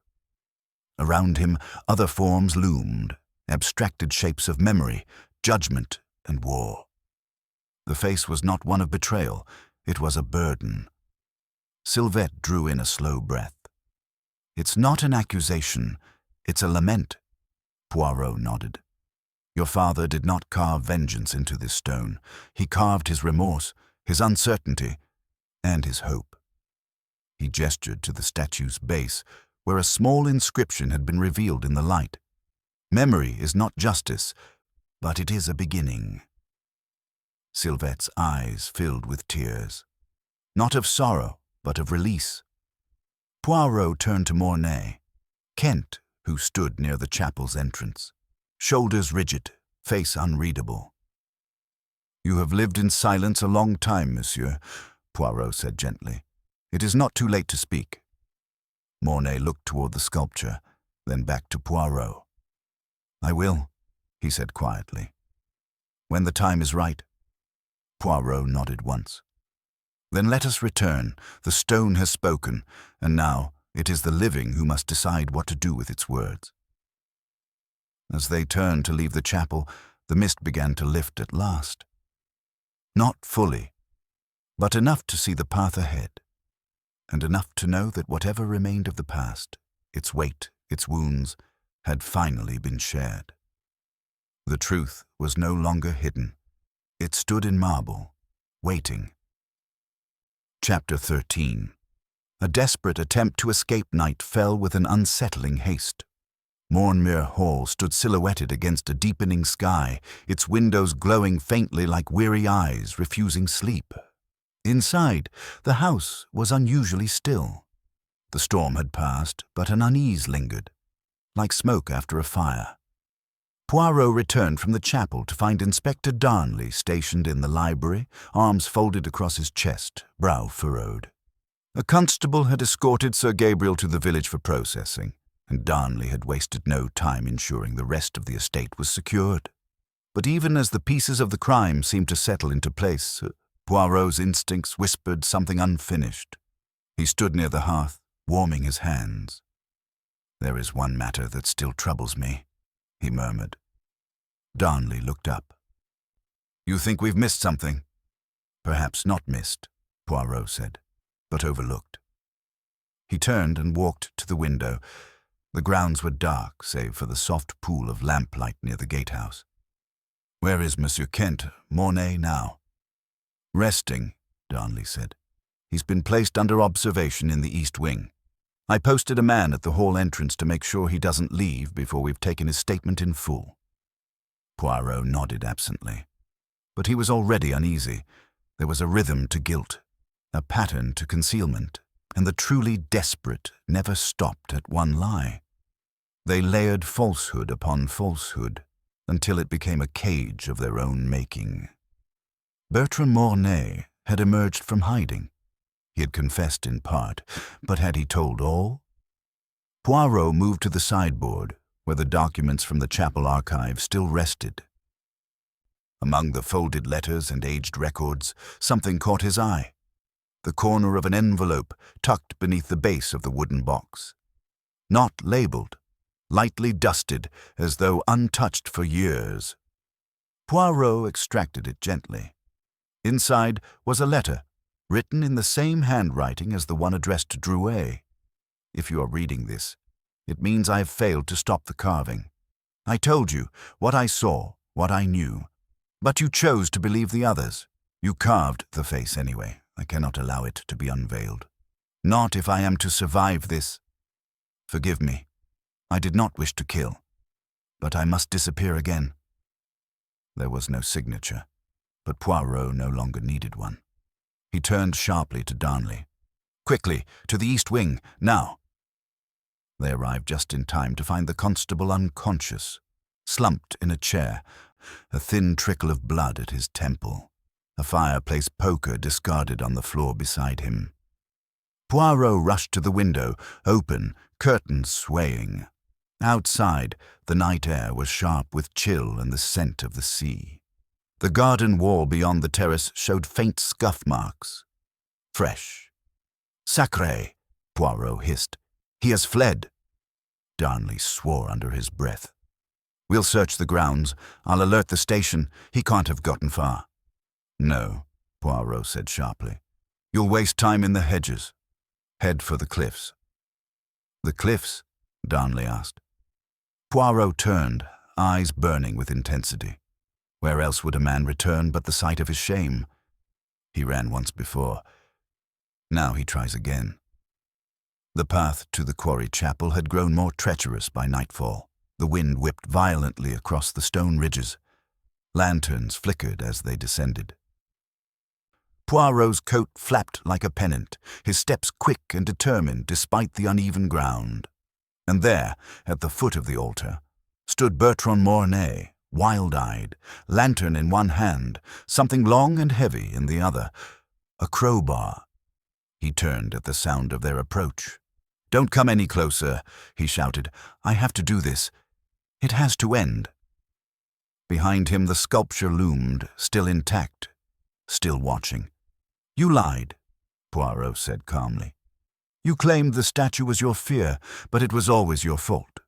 Around him other forms loomed, abstracted shapes of memory, judgment, and war. The face was not one of betrayal, it was a burden. Sylvette drew in a slow breath. "It's not an accusation, it's a lament." Poirot nodded. "Your father did not carve vengeance into this stone. He carved his remorse, his uncertainty, and his hope." He gestured to the statue's base, where a small inscription had been revealed in the light. "Memory is not justice, but it is a beginning." Sylvette's eyes filled with tears, not of sorrow, but of release. Poirot turned to Mornay, Kent, who stood near the chapel's entrance, shoulders rigid, face unreadable. "You have lived in silence a long time, monsieur," Poirot said gently. "It is not too late to speak." Mornay looked toward the sculpture, then back to Poirot. "I will," he said quietly. "When the time is right." Poirot nodded once. "Then let us return. The stone has spoken, and now it is the living who must decide what to do with its words." As they turned to leave the chapel, the mist began to lift at last. Not fully, but enough to see the path ahead. and enough to know that whatever remained of the past, its weight, its wounds, had finally been shared. The truth was no longer hidden. It stood in marble, waiting. Chapter 13. A desperate attempt to escape night fell with an unsettling haste. Mornmere Hall stood silhouetted against a deepening sky, its windows glowing faintly like weary eyes refusing sleep. Inside, the house was unusually still. The storm had passed, but an unease lingered, like smoke after a fire. Poirot returned from the chapel to find Inspector Darnley stationed in the library, arms folded across his chest, brow furrowed. A constable had escorted Sir Gabriel to the village for processing, and Darnley had wasted no time ensuring the rest of the estate was secured. But even as the pieces of the crime seemed to settle into place, Poirot's instincts whispered something unfinished. He stood near the hearth, warming his hands. "There is one matter that still troubles me," he murmured. Darnley looked up. "You think we've missed something?" "Perhaps not missed," Poirot said, "but overlooked." He turned and walked to the window. The grounds were dark, save for the soft pool of lamplight near the gatehouse. "Where is Monsieur Kent, Mornay, now?" "Resting," Darnley said. "He's been placed under observation in the east wing. I posted a man at the hall entrance to make sure he doesn't leave before we've taken his statement in full." Poirot nodded absently. But he was already uneasy. There was a rhythm to guilt, a pattern to concealment, and the truly desperate never stopped at one lie. They layered falsehood upon falsehood until it became a cage of their own making. Bertrand Mornay had emerged from hiding. He had confessed in part, but had he told all? Poirot moved to the sideboard, where the documents from the chapel archive still rested. Among the folded letters and aged records, something caught his eye. The corner of an envelope tucked beneath the base of the wooden box. Not labeled, lightly dusted as though untouched for years. Poirot extracted it gently. Inside was a letter, written in the same handwriting as the one addressed to Drouet. "If you are reading this, it means I have failed to stop the carving. I told you what I saw, what I knew, but you chose to believe the others. You carved the face anyway. I cannot allow it to be unveiled. Not if I am to survive this. Forgive me. I did not wish to kill, but I must disappear again." There was no signature, but Poirot no longer needed one. He turned sharply to Darnley. "Quickly, to the east wing, now." They arrived just in time to find the constable unconscious, slumped in a chair, a thin trickle of blood at his temple, a fireplace poker discarded on the floor beside him. Poirot rushed to the window, open, curtains swaying. Outside, the night air was sharp with chill and the scent of the sea. The garden wall beyond the terrace showed faint scuff marks. Fresh. "Sacré!" Poirot hissed. "He has fled." Darnley swore under his breath. "We'll search the grounds. I'll alert the station. He can't have gotten far." "No," Poirot said sharply. "You'll waste time in the hedges. Head for the cliffs." "The cliffs?" Darnley asked. Poirot turned, eyes burning with intensity. Where else would a man return but the site of his shame? He ran once before. Now he tries again. The path to the quarry chapel had grown more treacherous by nightfall. The wind whipped violently across the stone ridges. Lanterns flickered as they descended. Poirot's coat flapped like a pennant, his steps quick and determined despite the uneven ground. And there, at the foot of the altar, stood Bertrand Mornay, wild-eyed, lantern in one hand, something long and heavy in the other, a crowbar. He turned at the sound of their approach. "Don't come any closer," he shouted. "I have to do this. It has to end." Behind him the sculpture loomed, still intact, still watching. "You lied," Poirot said calmly. "You claimed the statue was your fear, but it was always your fault."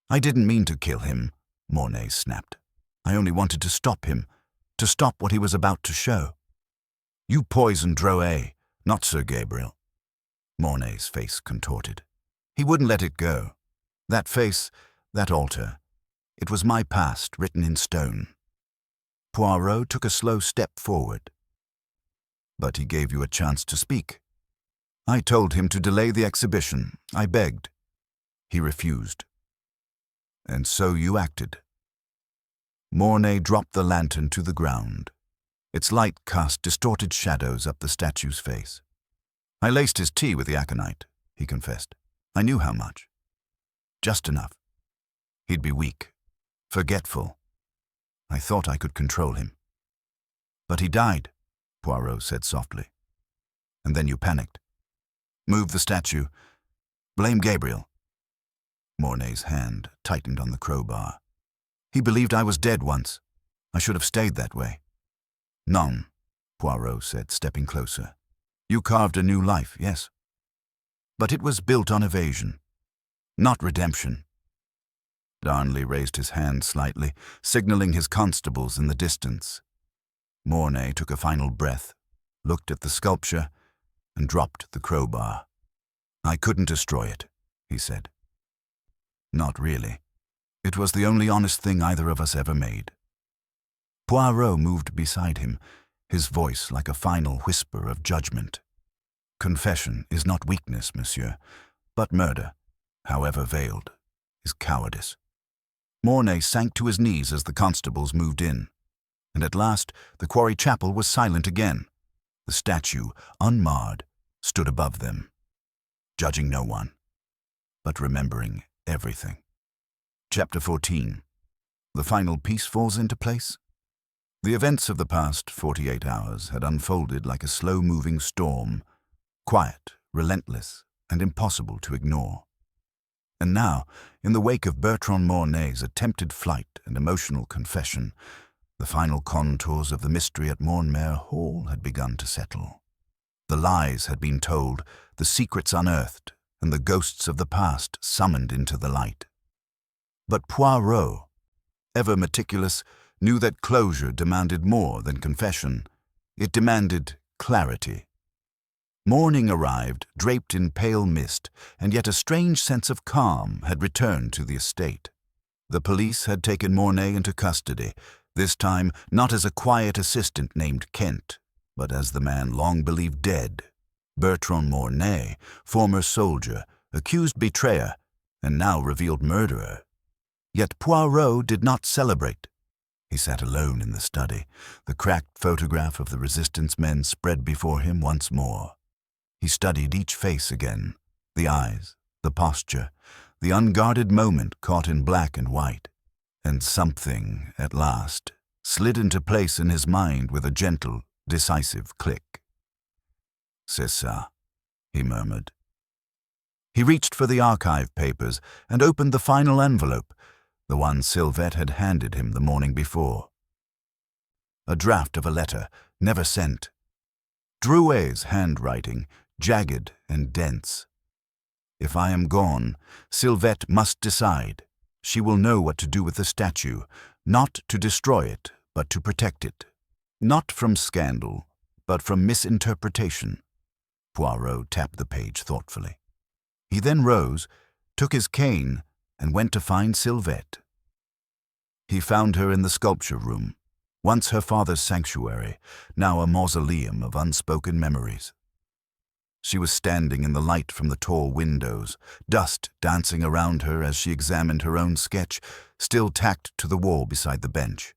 "I didn't mean to kill him," Mornay snapped. "I only wanted to stop him, to stop what he was about to show. You poisoned Drouet, not Sir Gabriel." Mornay's face contorted. He wouldn't let it go. That face, that altar, it was my past written in stone. Poirot took a slow step forward. But he gave you a chance to speak. I told him to delay the exhibition. I begged. He refused. And so you acted. Mornay dropped the lantern to the ground. Its light cast distorted shadows up the statue's face. I laced his tea with the aconite, he confessed. I knew how much. Just enough. He'd be weak, forgetful. I thought I could control him. But he died, Poirot said softly. And then you panicked. Moved the statue. Blame Gabriel. Mornay's hand tightened on the crowbar. He believed I was dead once. I should have stayed that way. Non, Poirot said, stepping closer. You carved a new life, yes. But it was built on evasion, not redemption. Darnley raised his hand slightly, signaling his constables in the distance. Mornay took a final breath, looked at the sculpture, and dropped the crowbar. I couldn't destroy it, he said. Not really. It was the only honest thing either of us ever made. Poirot moved beside him, his voice like a final whisper of judgment. Confession is not weakness, monsieur, but murder, however veiled, is cowardice. Mornay sank to his knees as the constables moved in, and at last the quarry chapel was silent again. The statue, unmarred, stood above them, judging no one, but remembering everything. Chapter 14. The final piece falls into place. The events of the past 48 hours had unfolded like a slow-moving storm, quiet, relentless, and impossible to ignore. And now, in the wake of Bertrand Mornay's attempted flight and emotional confession, the final contours of the mystery at Montmere Hall had begun to settle. The lies had been told, the secrets unearthed, and the ghosts of the past summoned into the light. But Poirot, ever meticulous, knew that closure demanded more than confession. It demanded clarity. Morning arrived, draped in pale mist, and yet a strange sense of calm had returned to the estate. The police had taken Mornay into custody, this time not as a quiet assistant named Kent, but as the man long believed dead, Bertrand Mornay, former soldier, accused betrayer, and now revealed murderer. Yet Poirot did not celebrate. He sat alone in the study, the cracked photograph of the resistance men spread before him once more. He studied each face again, the eyes, the posture, the unguarded moment caught in black and white, and something, at last, slid into place in his mind with a gentle, decisive click. C'est ça, he murmured. He reached for the archive papers and opened the final envelope, the one Sylvette had handed him the morning before. A draft of a letter, never sent. Drouet's handwriting, jagged and dense. If I am gone, Sylvette must decide. She will know what to do with the statue, not to destroy it, but to protect it. Not from scandal, but from misinterpretation. Poirot tapped the page thoughtfully. He then rose, took his cane, and went to find Sylvette. He found her in the sculpture room, once her father's sanctuary, now a mausoleum of unspoken memories. She was standing in the light from the tall windows, dust dancing around her as she examined her own sketch, still tacked to the wall beside the bench.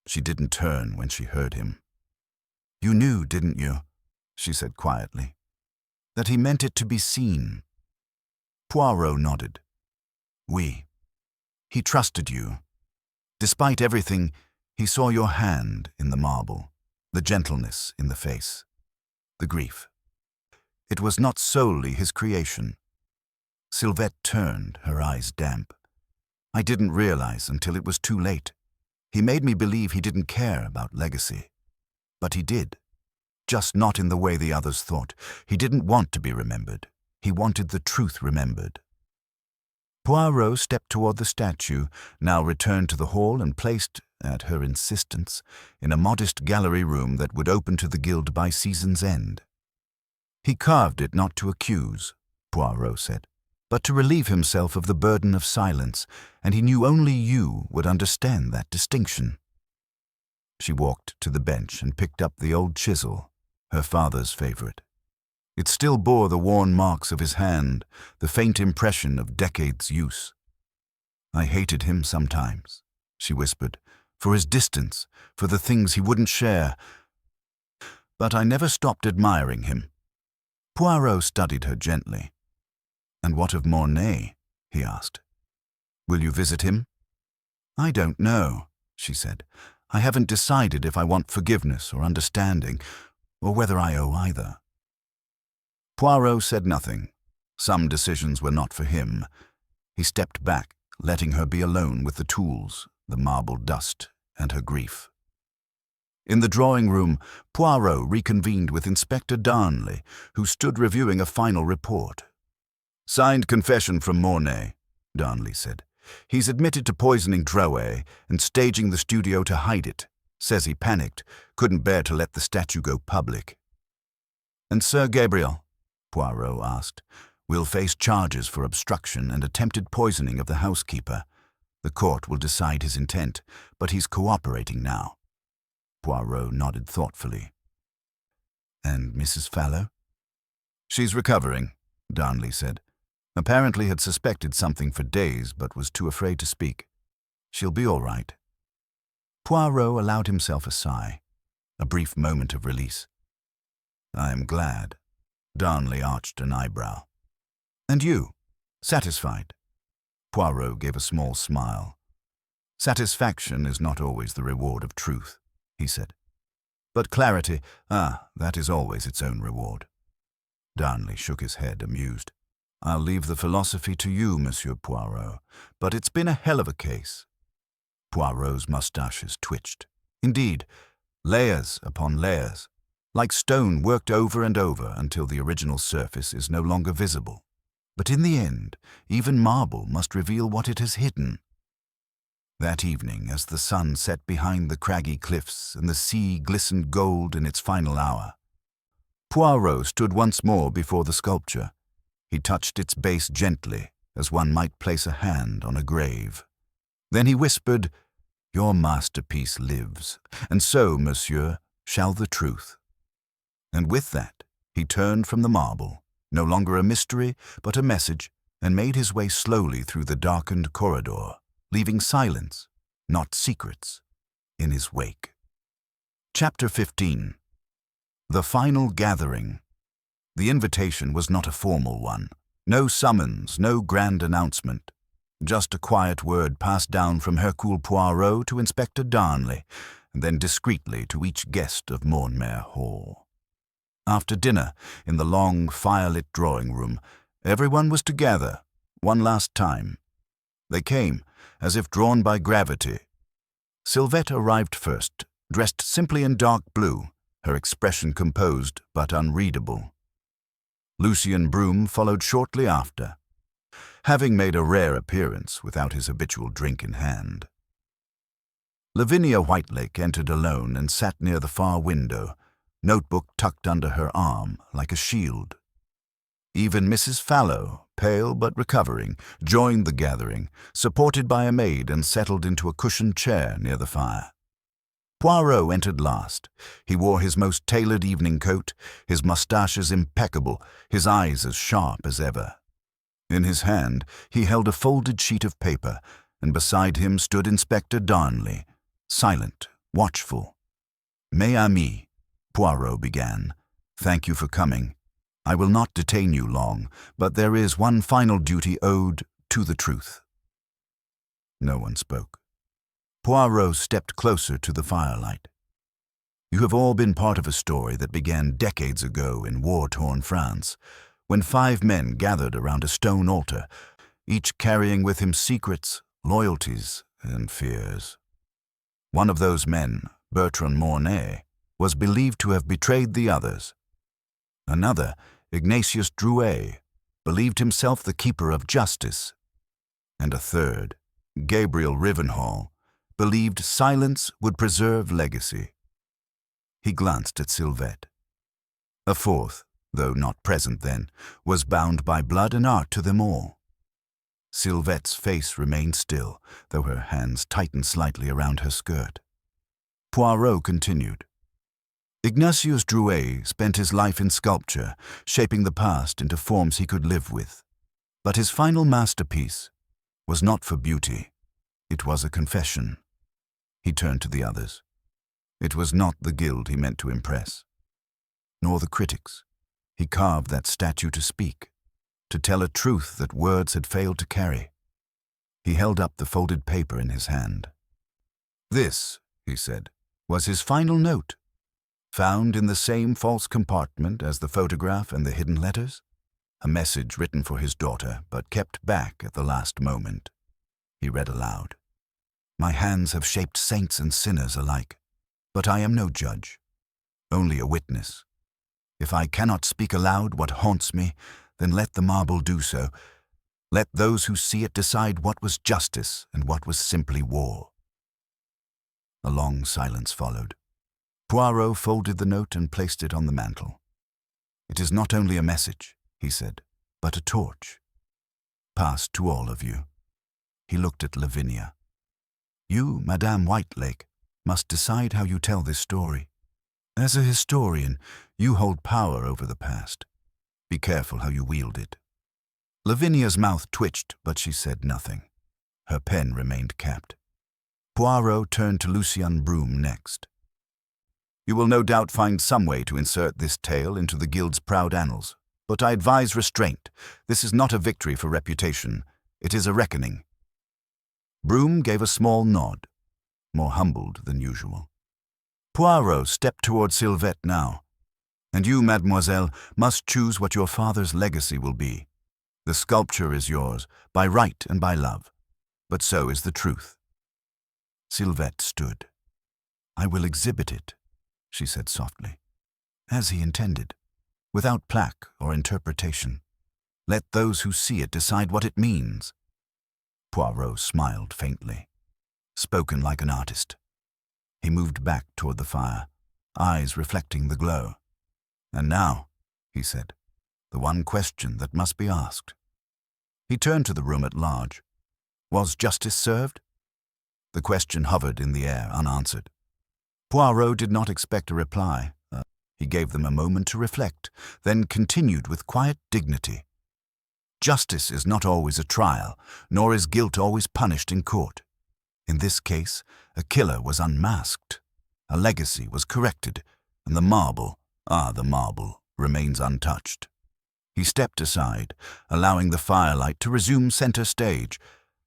She didn't turn when she heard him. "You knew, didn't you?" she said quietly. "That he meant it to be seen." Poirot nodded. "Oui. He trusted you. Despite everything, he saw your hand in the marble, the gentleness in the face, the grief. It was not solely his creation." Sylvette turned, her eyes damp. "I didn't realize until it was too late. He made me believe he didn't care about legacy. But he did. Just not in the way the others thought. He didn't want to be remembered. He wanted the truth remembered." Poirot stepped toward the statue, now returned to the hall and placed, at her insistence, in a modest gallery room that would open to the guild by season's end. He carved it not to accuse, Poirot said, but to relieve himself of the burden of silence, and he knew only you would understand that distinction. She walked to the bench and picked up the old chisel, her father's favorite. It still bore the worn marks of his hand, the faint impression of decades' use. I hated him sometimes, she whispered, for his distance, for the things he wouldn't share. But I never stopped admiring him. Poirot studied her gently. And what of Mornay? He asked. Will you visit him? I don't know, she said. I haven't decided if I want forgiveness or understanding, or whether I owe either. Poirot said nothing. Some decisions were not for him. He stepped back, letting her be alone with the tools, the marble dust, and her grief. In the drawing-room, Poirot reconvened with Inspector Darnley, who stood reviewing a final report. Signed confession from Mornay, Darnley said. He's admitted to poisoning Drouet and staging the studio to hide it. Says he panicked, couldn't bear to let the statue go public. And Sir Gabriel, Poirot asked, will face charges for obstruction and attempted poisoning of the housekeeper. The court will decide his intent, but he's cooperating now. Poirot nodded thoughtfully. And Mrs. Fallow? She's recovering, Darnley said. Apparently had suspected something for days, but was too afraid to speak. She'll be all right. Poirot allowed himself a sigh, a brief moment of release. I am glad. Darnley arched an eyebrow. And you? Satisfied? Poirot gave a small smile. Satisfaction is not always the reward of truth, he said. But clarity, that is always its own reward. Darnley shook his head, amused. I'll leave the philosophy to you, Monsieur Poirot, but it's been a hell of a case. Poirot's moustaches twitched. Indeed, layers upon layers, like stone worked over and over until the original surface is no longer visible. But in the end, even marble must reveal what it has hidden. That evening, as the sun set behind the craggy cliffs and the sea glistened gold in its final hour, Poirot stood once more before the sculpture. He touched its base gently, as one might place a hand on a grave. Then he whispered, Your masterpiece lives, and so, monsieur, shall the truth. And with that, he turned from the marble, no longer a mystery, but a message, and made his way slowly through the darkened corridor, leaving silence, not secrets, in his wake. Chapter 15. The Final Gathering. The invitation was not a formal one. No summons, no grand announcement. Just a quiet word passed down from Hercule Poirot to Inspector Darnley, and then discreetly to each guest of Mornmere Hall. After dinner, in the long, firelit drawing-room, everyone was together, one last time. They came, as if drawn by gravity. Sylvette arrived first, dressed simply in dark blue, her expression composed but unreadable. Lucien Broom followed shortly after, having made a rare appearance without his habitual drink in hand. Lavinia Whitelake entered alone and sat near the far window, notebook tucked under her arm like a shield. Even Mrs. Fallow, pale but recovering, joined the gathering, supported by a maid and settled into a cushioned chair near the fire. Poirot entered last. He wore his most tailored evening coat, his moustaches impeccable, his eyes as sharp as ever. In his hand, he held a folded sheet of paper, and beside him stood Inspector Darnley, silent, watchful. Mes amis, Poirot began, thank you for coming. I will not detain you long, but there is one final duty owed to the truth. No one spoke. Poirot stepped closer to the firelight. You have all been part of a story that began decades ago in war-torn France, when 5 men gathered around a stone altar, each carrying with him secrets, loyalties, and fears. One of those men, Bertrand Mornay, was believed to have betrayed the others. Another, Ignatius Drouet, believed himself the keeper of justice. And a third, Gabriel Rivenhall, believed silence would preserve legacy. He glanced at Sylvette. A fourth, though not present then, was bound by blood and art to them all. Sylvette's face remained still, though her hands tightened slightly around her skirt. Poirot continued. Ignatius Drouet spent his life in sculpture, shaping the past into forms he could live with. But his final masterpiece was not for beauty. It was a confession. He turned to the others. It was not the guild he meant to impress, nor the critics. He carved that statue to speak, to tell a truth that words had failed to carry. He held up the folded paper in his hand. This, he said, was his final note, found in the same false compartment as the photograph and the hidden letters. A message written for his daughter, but kept back at the last moment. He read aloud. My hands have shaped saints and sinners alike, but I am no judge, only a witness. If I cannot speak aloud what haunts me, then let the marble do so. Let those who see it decide what was justice and what was simply war. A long silence followed. Poirot folded the note and placed it on the mantel. It is not only a message, he said, but a torch. Passed to all of you. He looked at Lavinia. You, Madame Whitelake, must decide how you tell this story. As a historian, you hold power over the past. Be careful how you wield it. Lavinia's mouth twitched, but she said nothing. Her pen remained capped. Poirot turned to Lucien Broom next. You will no doubt find some way to insert this tale into the guild's proud annals, but I advise restraint. This is not a victory for reputation. It is a reckoning. Broom gave a small nod, more humbled than usual. Poirot stepped toward Sylvette now. And you, mademoiselle, must choose what your father's legacy will be. The sculpture is yours, by right and by love, but so is the truth. Sylvette stood. I will exhibit it, she said softly, as he intended, without plaque or interpretation. Let those who see it decide what it means. Poirot smiled faintly. Spoken like an artist. He moved back toward the fire, eyes reflecting the glow. And now, he said, the one question that must be asked. He turned to the room at large. Was justice served? The question hovered in the air, unanswered. Poirot did not expect a reply. He gave them a moment to reflect, then continued with quiet dignity. Justice is not always a trial, nor is guilt always punished in court. In this case, a killer was unmasked, a legacy was corrected, and the marble, remains untouched. He stepped aside, allowing the firelight to resume center stage.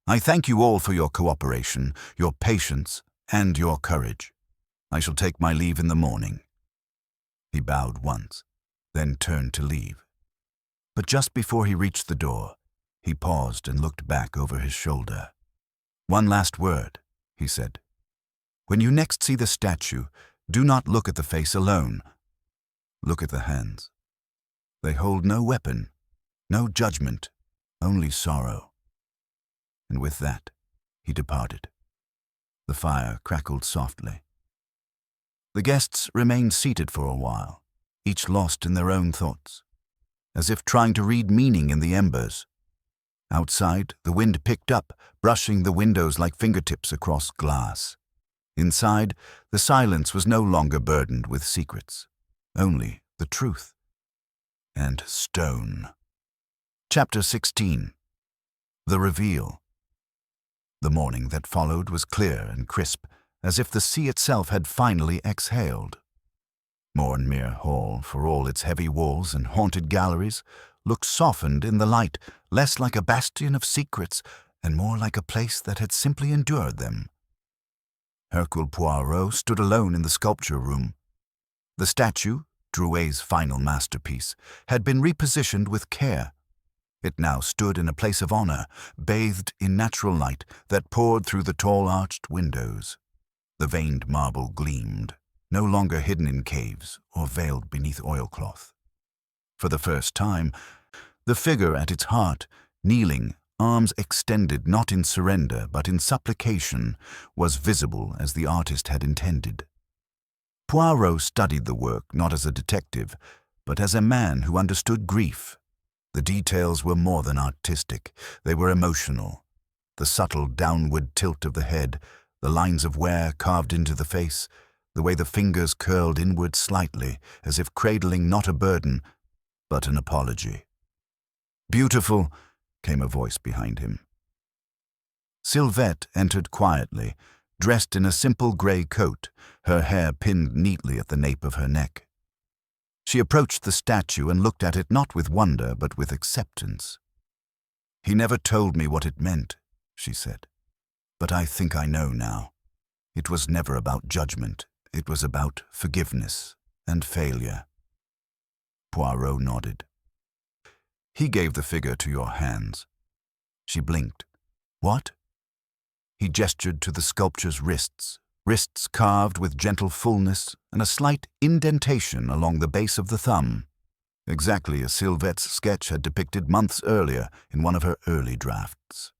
I thank you all for your cooperation, your patience, and your courage. I shall take my leave in the morning. He bowed once, then turned to leave. But just before he reached the door, he paused and looked back over his shoulder. One last word, he said. When you next see the statue, do not look at the face alone. Look at the hands. They hold no weapon, no judgment, only sorrow. And with that, he departed. The fire crackled softly. The guests remained seated for a while, each lost in their own thoughts, as if trying to read meaning in the embers. Outside, the wind picked up, brushing the windows like fingertips across glass. Inside, the silence was no longer burdened with secrets, only the truth. And stone. Chapter 16. The Reveal. The morning that followed was clear and crisp, as if the sea itself had finally exhaled. Mornmere Hall, for all its heavy walls and haunted galleries, looked softened in the light, less like a bastion of secrets and more like a place that had simply endured them. Hercule Poirot stood alone in the sculpture room. The statue, Drouet's final masterpiece, had been repositioned with care. It now stood in a place of honor, bathed in natural light that poured through the tall arched windows. The veined marble gleamed, no longer hidden in caves or veiled beneath oilcloth. For the first time, the figure at its heart, kneeling, arms extended not in surrender but in supplication, was visible as the artist had intended. Poirot studied the work not as a detective, but as a man who understood grief. The details were more than artistic, they were emotional. The subtle downward tilt of the head, the lines of wear carved into the face, the way the fingers curled inward slightly, as if cradling not a burden, but an apology. "Beautiful," came a voice behind him. Sylvette entered quietly, dressed in a simple grey coat, her hair pinned neatly at the nape of her neck. She approached the statue and looked at it not with wonder, but with acceptance. "He never told me what it meant," she said. "But I think I know now. It was never about judgment. It was about forgiveness and failure." Poirot nodded. "He gave the figure to your hands." She blinked. "What?" He gestured to the sculpture's wrists carved with gentle fullness and a slight indentation along the base of the thumb, exactly as Sylvette's sketch had depicted months earlier in one of her early drafts.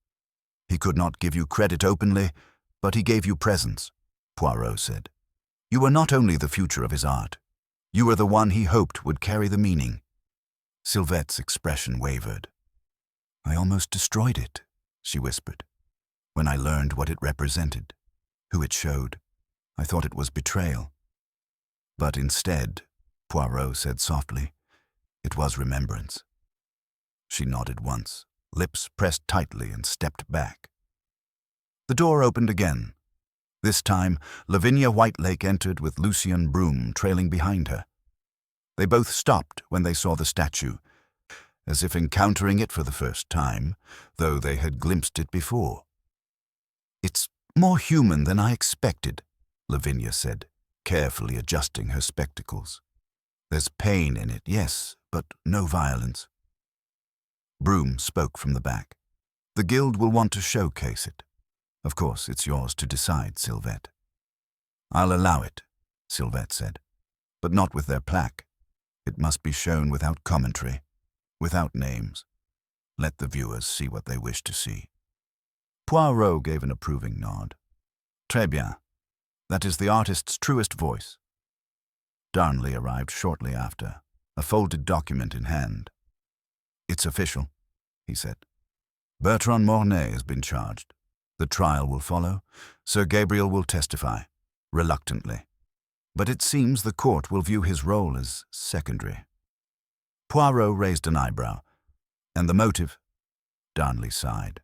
"He could not give you credit openly, but he gave you presence," Poirot said. "You were not only the future of his art, you were the one he hoped would carry the meaning." Sylvette's expression wavered. "I almost destroyed it," she whispered. "When I learned what it represented, who it showed, I thought it was betrayal. But instead," Poirot said softly, "it was remembrance." She nodded once, lips pressed tightly, and stepped back. The door opened again. This time, Lavinia Whitelake entered with Lucien Broom trailing behind her. They both stopped when they saw the statue, as if encountering it for the first time, though they had glimpsed it before. "It's more human than I expected," Lavinia said, carefully adjusting her spectacles. "There's pain in it, yes, but no violence." Broom spoke from the back. "The Guild will want to showcase it. Of course, it's yours to decide, Sylvette." "I'll allow it," Sylvette said, "but not with their plaque. It must be shown without commentary, without names. Let the viewers see what they wish to see." Poirot gave an approving nod. "Très bien. That is the artist's truest voice." Darnley arrived shortly after, a folded document in hand. "It's official," he said. "Bertrand Mornay has been charged. The trial will follow. Sir Gabriel will testify, reluctantly. But it seems the court will view his role as secondary." Poirot raised an eyebrow. "And the motive?" Darnley sighed.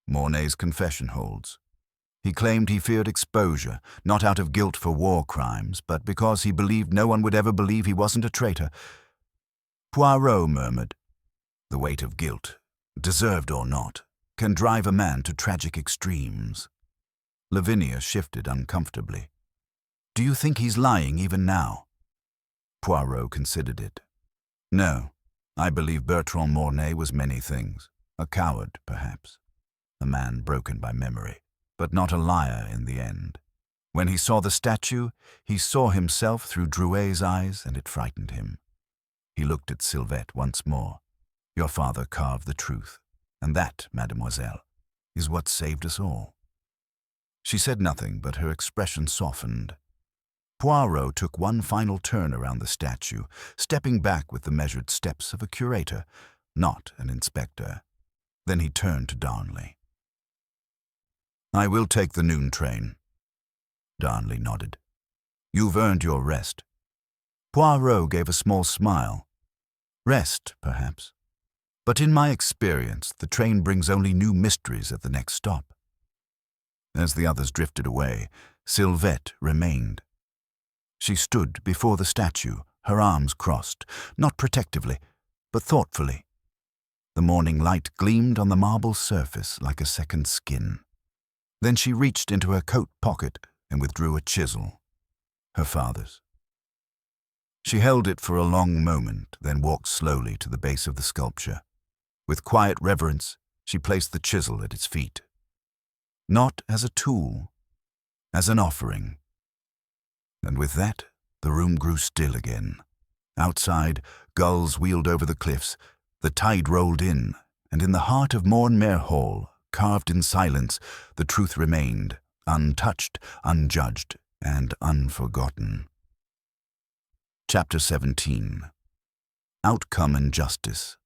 "Mornay's confession holds. He claimed he feared exposure, not out of guilt for war crimes, but because he believed no one would ever believe he wasn't a traitor." Poirot murmured, "The weight of guilt, deserved or not, can drive a man to tragic extremes." Lavinia shifted uncomfortably. "Do you think he's lying even now?" Poirot considered it. "No, I believe Bertrand Mornay was many things. A coward, perhaps. A man broken by memory, but not a liar in the end. When he saw the statue, he saw himself through Drouet's eyes, and it frightened him. He looked at Sylvette once more. Your father carved the truth, and that, mademoiselle, is what saved us all." She said nothing, but her expression softened. Poirot took one final turn around the statue, stepping back with the measured steps of a curator, not an inspector. Then he turned to Darnley. "I will take the noon train." Darnley nodded. "You've earned your rest." Poirot gave a small smile. "Rest, perhaps. But in my experience, the train brings only new mysteries at the next stop." As the others drifted away, Sylvette remained. She stood before the statue, her arms crossed, not protectively, but thoughtfully. The morning light gleamed on the marble surface like a second skin. Then she reached into her coat pocket and withdrew a chisel, her father's. She held it for a long moment, then walked slowly to the base of the sculpture. With quiet reverence, she placed the chisel at its feet. Not as a tool, as an offering. And with that, the room grew still again. Outside, gulls wheeled over the cliffs, the tide rolled in, and in the heart of Mornmere Hall, carved in silence, the truth remained, untouched, unjudged, and unforgotten. Chapter 17. Outcome and Justice.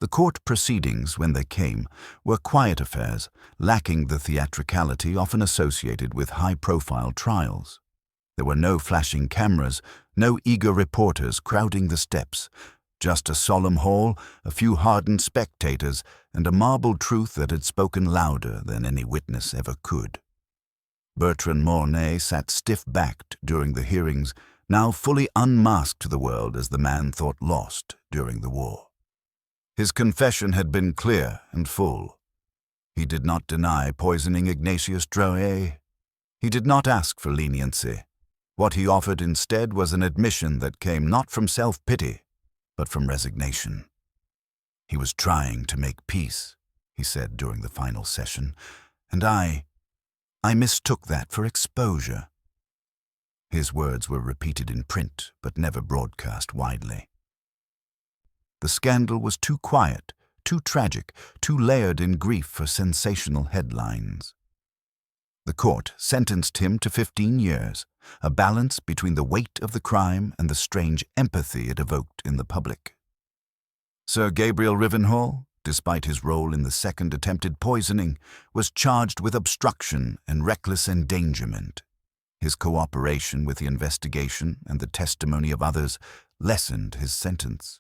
The court proceedings, when they came, were quiet affairs, lacking the theatricality often associated with high-profile trials. There were no flashing cameras, no eager reporters crowding the steps, just a solemn hall, a few hardened spectators, and a marble truth that had spoken louder than any witness ever could. Bertrand Mornay sat stiff-backed during the hearings, now fully unmasked to the world as the man thought lost during the war. His confession had been clear and full. He did not deny poisoning Ignatius Drouet. He did not ask for leniency. What he offered instead was an admission that came not from self-pity, but from resignation. He was trying to make peace, he said during the final session, and I mistook that for exposure. His words were repeated in print, but never broadcast widely. The scandal was too quiet, too tragic, too layered in grief for sensational headlines. The court sentenced him to 15 years, a balance between the weight of the crime and the strange empathy it evoked in the public. Sir Gabriel Rivenhall, despite his role in the second attempted poisoning, was charged with obstruction and reckless endangerment. His cooperation with the investigation and the testimony of others lessened his sentence.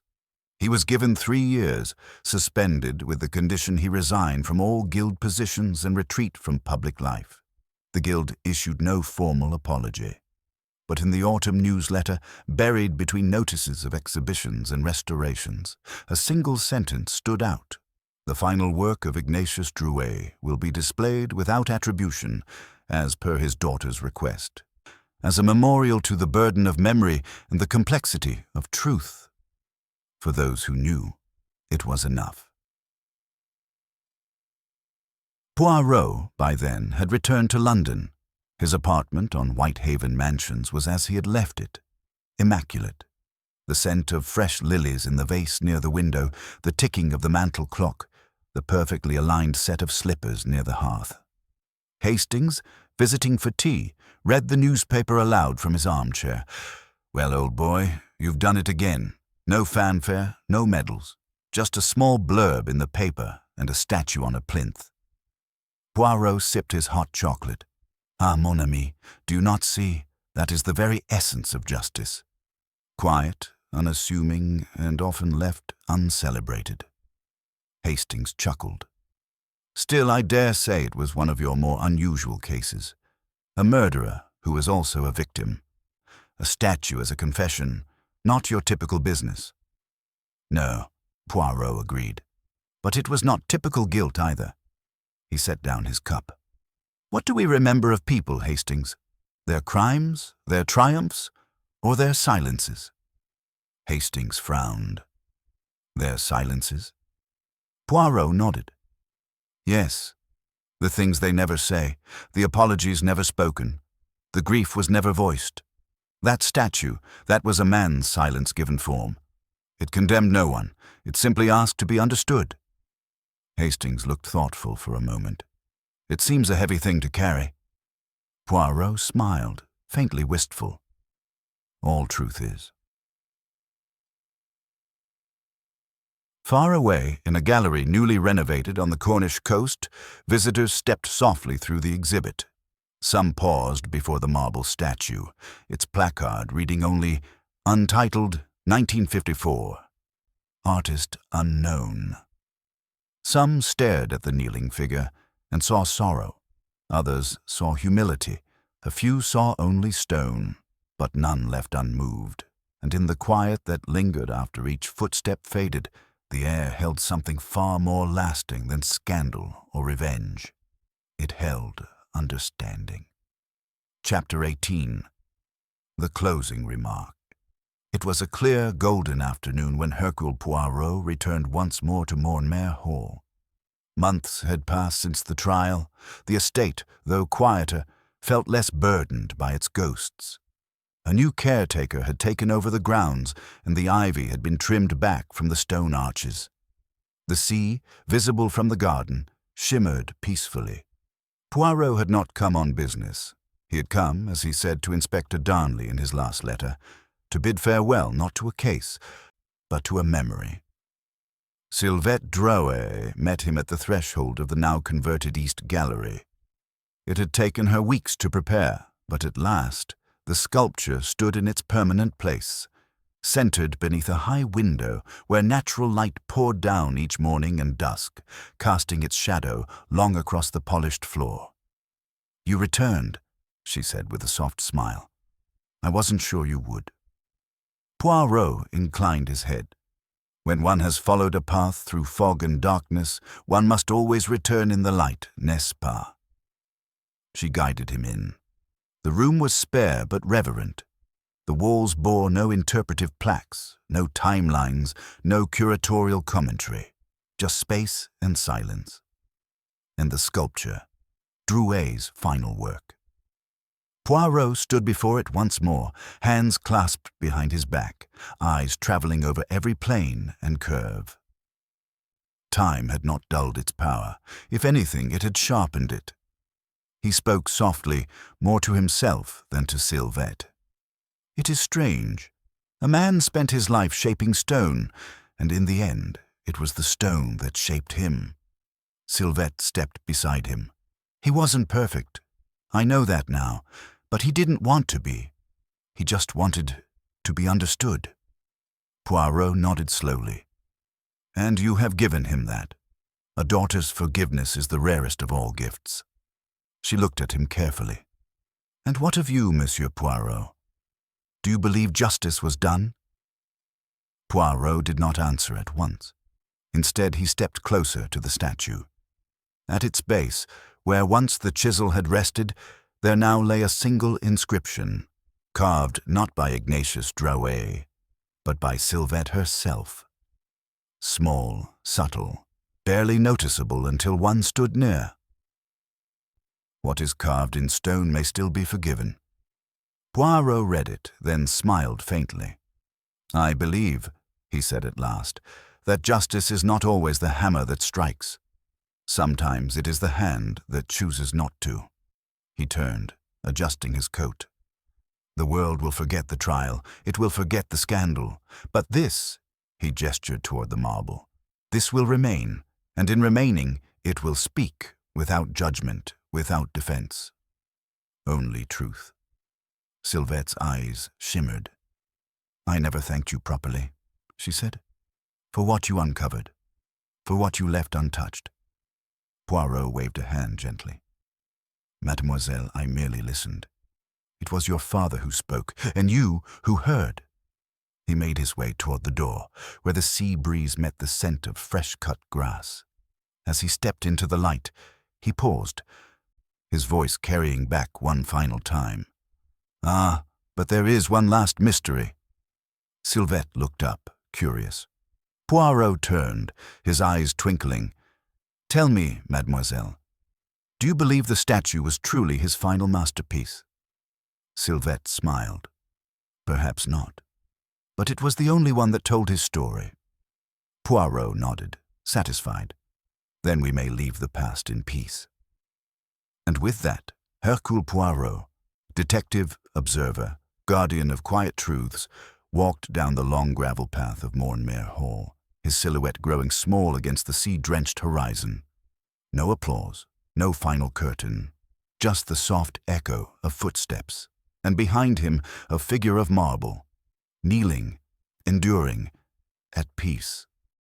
He was given 3 years, suspended with the condition he resign from all guild positions and retreat from public life. The guild issued no formal apology. But in the autumn newsletter, buried between notices of exhibitions and restorations, a single sentence stood out. The final work of Ignatius Drouet will be displayed without attribution, as per his daughter's request, as a memorial to the burden of memory and the complexity of truth. For those who knew, it was enough. Poirot, by then, had returned to London. His apartment on Whitehaven Mansions was as he had left it, immaculate. The scent of fresh lilies in the vase near the window, the ticking of the mantel clock, the perfectly aligned set of slippers near the hearth. Hastings, visiting for tea, read the newspaper aloud from his armchair. "Well, old boy, you've done it again. No fanfare, no medals, just a small blurb in the paper and a statue on a plinth." Poirot sipped his hot chocolate. "Ah, mon ami, do you not see? That is the very essence of justice. Quiet, unassuming, and often left uncelebrated." Hastings chuckled. "Still, I dare say it was one of your more unusual cases. A murderer who was also a victim. A statue as a confession, not your typical business." "No," Poirot agreed. "But it was not typical guilt either." He set down his cup. "What do we remember of people, Hastings? Their crimes, their triumphs, or their silences?" Hastings frowned. "Their silences?" Poirot nodded. "Yes, the things they never say, the apologies never spoken, the grief was never voiced. That statue, that was a man's silence given form. It condemned no one, it simply asked to be understood." Hastings looked thoughtful for a moment. "It seems a heavy thing to carry." Poirot smiled, faintly wistful. "All truth is." Far away, in a gallery newly renovated on the Cornish coast, visitors stepped softly through the exhibit. Some paused before the marble statue, its placard reading only "Untitled, 1954. Artist unknown." Some stared at the kneeling figure and saw sorrow. Others saw humility. A few saw only stone, but none left unmoved. And in the quiet that lingered after each footstep faded, the air held something far more lasting than scandal or revenge. It held understanding. Chapter 18. The closing remark. It was a clear, golden afternoon when Hercule Poirot returned once more to Montmere Hall. Months had passed since the trial. The estate, though quieter, felt less burdened by its ghosts. A new caretaker had taken over the grounds, and the ivy had been trimmed back from the stone arches. The sea, visible from the garden, shimmered peacefully. Poirot had not come on business. He had come, as he said to Inspector Darnley in his last letter, to bid farewell not to a case, but to a memory. Sylvette Drouet met him at the threshold of the now converted East Gallery. It had taken her weeks to prepare, but at last the sculpture stood in its permanent place, centered beneath a high window where natural light poured down each morning and dusk, casting its shadow long across the polished floor. "You returned," she said with a soft smile. "I wasn't sure you would." Poirot inclined his head. When one has followed a path through fog and darkness, one must always return in the light, n'est-ce pas? She guided him in. The room was spare but reverent. The walls bore no interpretive plaques, no timelines, no curatorial commentary, just space and silence. And the sculpture, Drouet's final work. Poirot stood before it once more, hands clasped behind his back, eyes traveling over every plane and curve. Time had not dulled its power. If anything, it had sharpened it. He spoke softly, more to himself than to Sylvette. "It is strange. A man spent his life shaping stone, and in the end, it was the stone that shaped him." Sylvette stepped beside him. "He wasn't perfect. I know that now, but he didn't want to be. He just wanted to be understood." Poirot nodded slowly. "And you have given him that. A daughter's forgiveness is the rarest of all gifts." She looked at him carefully. "And what of you, Monsieur Poirot? Do you believe justice was done?" Poirot did not answer at once. Instead, he stepped closer to the statue. At its base, where once the chisel had rested, there now lay a single inscription, carved not by Ignatius Drouet, but by Sylvette herself. Small, subtle, barely noticeable until one stood near. What is carved in stone may still be forgiven. Poirot read it, then smiled faintly. "I believe," he said at last, "that justice is not always the hammer that strikes. Sometimes it is the hand that chooses not to." He turned, adjusting his coat. "The world will forget the trial. It will forget the scandal. But this," he gestured toward the marble, "this will remain, and in remaining, it will speak without judgment, without defense. Only truth." Sylvette's eyes shimmered. "I never thanked you properly," she said, "for what you uncovered, for what you left untouched." Poirot waved a hand gently. "Mademoiselle, I merely listened. It was your father who spoke, and you who heard." He made his way toward the door, where the sea breeze met the scent of fresh-cut grass. As he stepped into the light, he paused, his voice carrying back one final time. "Ah, but there is one last mystery." Sylvette looked up, curious. Poirot turned, his eyes twinkling. "Tell me, mademoiselle, do you believe the statue was truly his final masterpiece?" Sylvette smiled. "Perhaps not. But it was the only one that told his story." Poirot nodded, satisfied. "Then we may leave the past in peace." And with that, Hercule Poirot, detective, observer, guardian of quiet truths, walked down the long gravel path of Mornmere Hall, his silhouette growing small against the sea-drenched horizon. No applause, no final curtain, just the soft echo of footsteps, and behind him a figure of marble, kneeling, enduring, at peace.